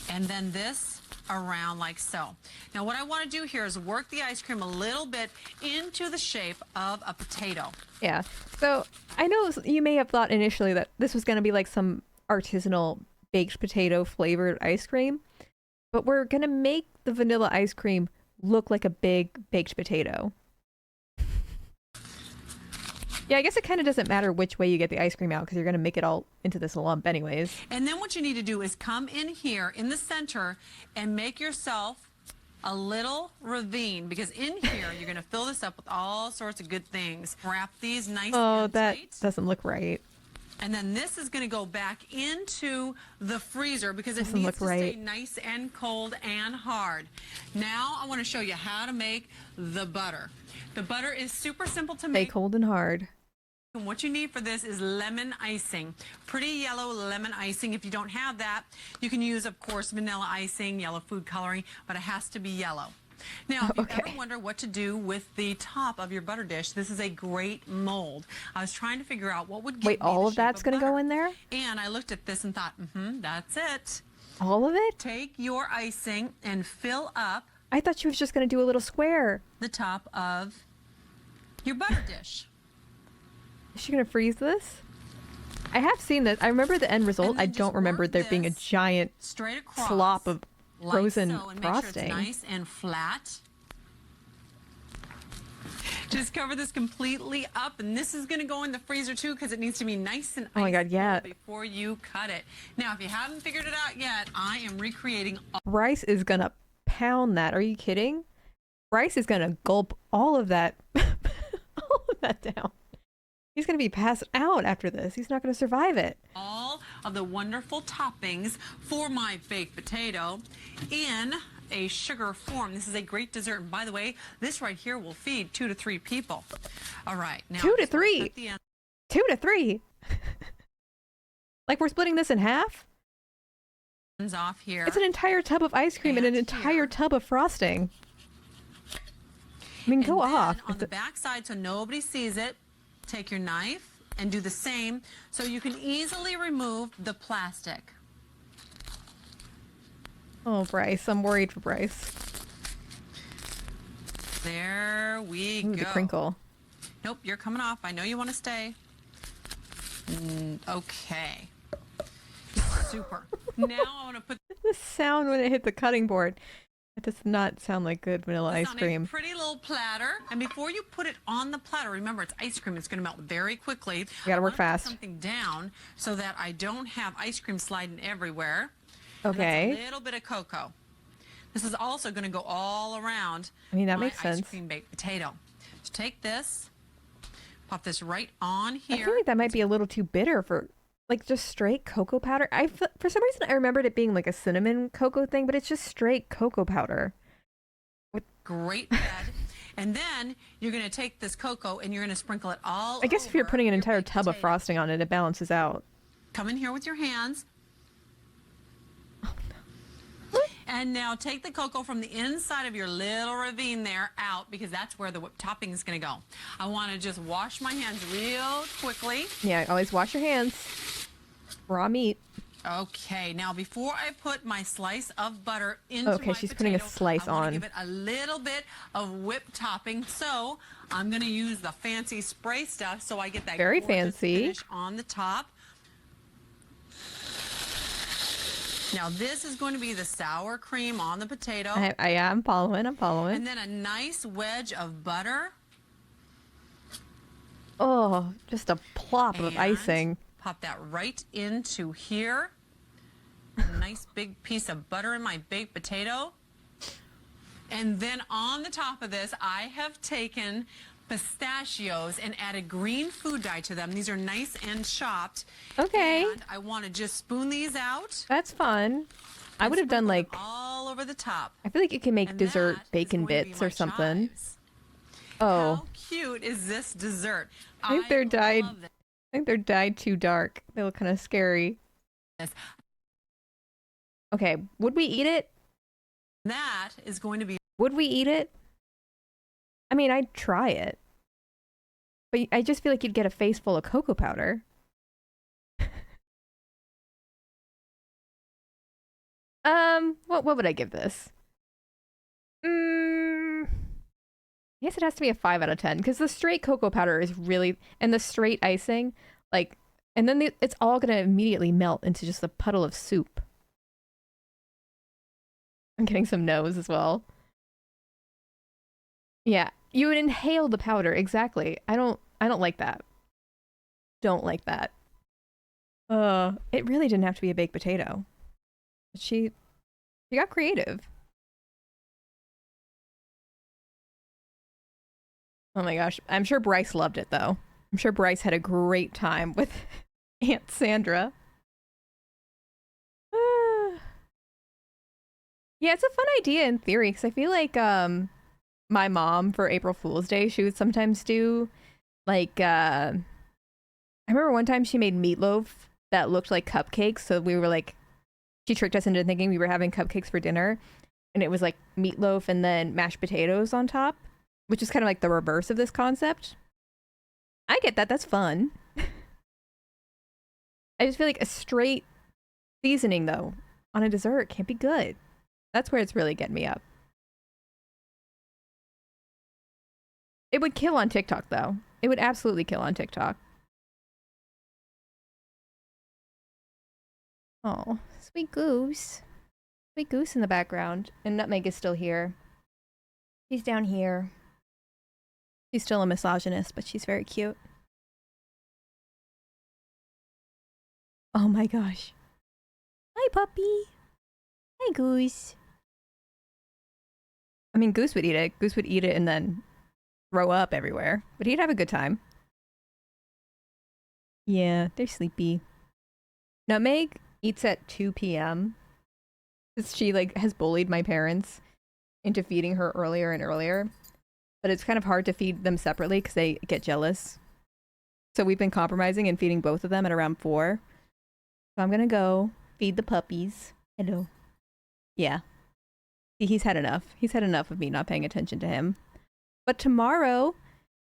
And then this around like so. Now what I want to do here is work the ice cream a little bit into the shape of a potato. Yeah. So I know you may have thought initially that this was going to be like some artisanal baked potato flavored ice cream, but we're going to make the vanilla ice cream look like a big baked potato. Yeah, I guess it kind of doesn't matter which way you get the ice cream out because you're going to make it all into this lump anyways. And then what you need to do is come in here in the center and make yourself a little ravine, because in here you're going to fill this up with all sorts of good things. Wrap these nice Oh, and that tight. doesn't look right. And then this is going to go back into the freezer because it Doesn't needs look to right. stay nice and cold and hard. Now I want to show you how to make the butter. The butter is super simple to Stay make. cold and hard. And what you need for this is lemon icing. Pretty yellow lemon icing. If you don't have that, you can use, of course, vanilla icing, yellow food coloring, but it has to be yellow. Now, if you Okay. ever wonder what to do with the top of your butter dish, this is a great mold. I was trying to figure out what would give Wait, me all the of shape that's going to go butter. in there? And I looked at this and thought, that's it. All of it? Take your icing and fill up I thought she was just going to do a little square. the top of your butter dish. Is she going to freeze this? I have seen this. I remember the end result. And I then don't just remember work there being a this giant straight across, slop of like frozen so, and frosting. Make sure it's nice and flat. Just cover this completely up, and this is going to go in the freezer too because it needs to be nice and Oh my God, ice yeah. cold before you cut it. Now, if you haven't figured it out yet, I am recreating Bryce is going to pound that. Are you kidding? Bryce is going to gulp all of that all of that down. He's going to be passed out after this. He's not going to survive it. all of the wonderful toppings for my baked potato in a sugar form. This is a great dessert. And by the way, this right here will feed 2 to 3 people. All right. Now 2 to just wanna 3? cut the end 2 to 3. Like we're splitting this in half? ends off here. It's an entire tub of ice cream and an And entire here. tub of frosting. I mean, And go then off. on the back side, so nobody sees it, take your knife and do the same so you can easily remove the plastic. Oh, Bryce. I'm worried for Bryce. There we Ooh, go. the crinkle. Nope, you're coming off. I know you want to stay. Okay. Super. Now I want to put The sound when it hit the cutting board. That does not sound like good vanilla this ice on cream. a pretty little platter. And before you put it on the platter, remember it's ice cream. It's going to melt very quickly. You gotta work fast. Put something down so that I don't have ice cream sliding everywhere. And Okay. that's a little bit of cocoa. This is also going to go all around. I mean, that my makes sense. Ice cream baked potato. So take this, Pop this right on I here. feel like that might be a little too bitter for like just straight cocoa powder. For some reason I remembered it being like a cinnamon cocoa thing, but it's just straight cocoa powder. Great red. And then you're going to take this cocoa and you're going to sprinkle it all I guess if you're over putting an your entire baked tub of potato. frosting on it, it balances out. Come in here with your hands. And now take the cocoa from the inside of your little ravine there out, because that's where the whipped topping is going to go. I want to just wash my hands real quickly. Yeah, always wash your hands. Raw meat. Okay, now before I put my slice of butter into Okay, my she's putting a potato, slice I want on. to give it a little bit of whipped topping. So I'm going to use the fancy spray stuff so I get that Very gorgeous fancy finish on the top. Now this is going to be the sour cream on the potato. I'm following. I'm following. And then a nice wedge of butter. Oh, just a plop of And icing. Pop that right into here. A nice big piece of butter in my baked potato. And then on the top of this, I have taken pistachios and added green food dye to them. These are nice and chopped. Okay. And I want to just spoon these out. That's fun. I would have done sprinkle them like, all over the top. I feel like you can make And dessert that is bacon going to be bits my or something. chives. Oh, How cute is this dessert? I think they're dyed. love I think they're dyed too dark. They look kind of scary. this. Okay, would we eat it? That is going to be Would we eat it? I mean, I'd try it. But I just feel like you'd get a face full of cocoa powder. What would I give this? I guess it has to be a 5 out of 10 because the straight cocoa powder is really, and the straight icing, like, and then it's all gonna immediately melt into just a puddle of soup. I'm getting some no's as well. Yeah, you would inhale the powder, exactly. I don't like that. Don't like that. It really didn't have to be a baked potato. She got creative. Oh my gosh. I'm sure Bryce loved it though. I'm sure Bryce had a great time with Aunt Sandra. Yeah, it's a fun idea in theory because I feel like my mom for April Fool's Day, she would sometimes do like I remember one time she made meatloaf that looked like cupcakes, so we were like, she tricked us into thinking we were having cupcakes for dinner, and it was like meatloaf and then mashed potatoes on top, which is kind of like the reverse of this concept. I get that. That's fun. I just feel like a straight seasoning, though, on a dessert can't be good. That's where it's really getting me up. It would kill on TikTok, though. It would absolutely kill on TikTok. Oh, sweet goose. Sweet goose in the background. And Nutmeg is still here. She's down here. She's still a misogynist, but she's very cute. Oh my gosh. Hi, puppy. Hi, Goose. I mean, Goose would eat it. Goose would eat it and then throw up everywhere. But he'd have a good time. Yeah, they're sleepy. Nutmeg eats at 2 p.m. She like has bullied my parents into feeding her earlier and earlier. But it's kind of hard to feed them separately because they get jealous. So we've been compromising and feeding both of them at around 4. So I'm gonna go feed the puppies. Hello. Yeah. See, he's had enough. He's had enough of me not paying attention to him. But tomorrow,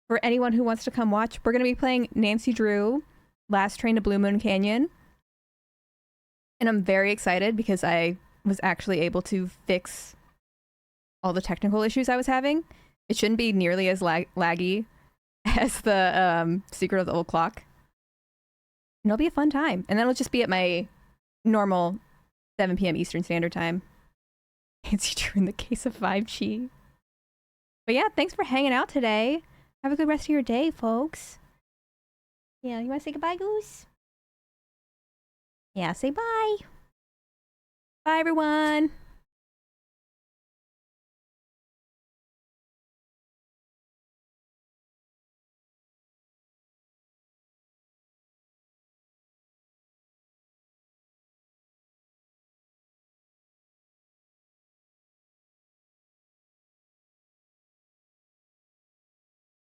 for anyone who wants to come watch, we're gonna be playing Nancy Drew, Last Train to Blue Moon Canyon. And I'm very excited because I was actually able to fix all the technical issues I was having. It shouldn't be nearly as laggy as the Secret of the Old Clock. And it'll be a fun time. And then it'll just be at my normal 7 p.m. Eastern Standard Time. Nancy Drew in the case of 5G. But yeah, thanks for hanging out today. Have a good rest of your day, folks. Yeah, you want to say goodbye, Goose? Yeah, say bye. Bye, everyone.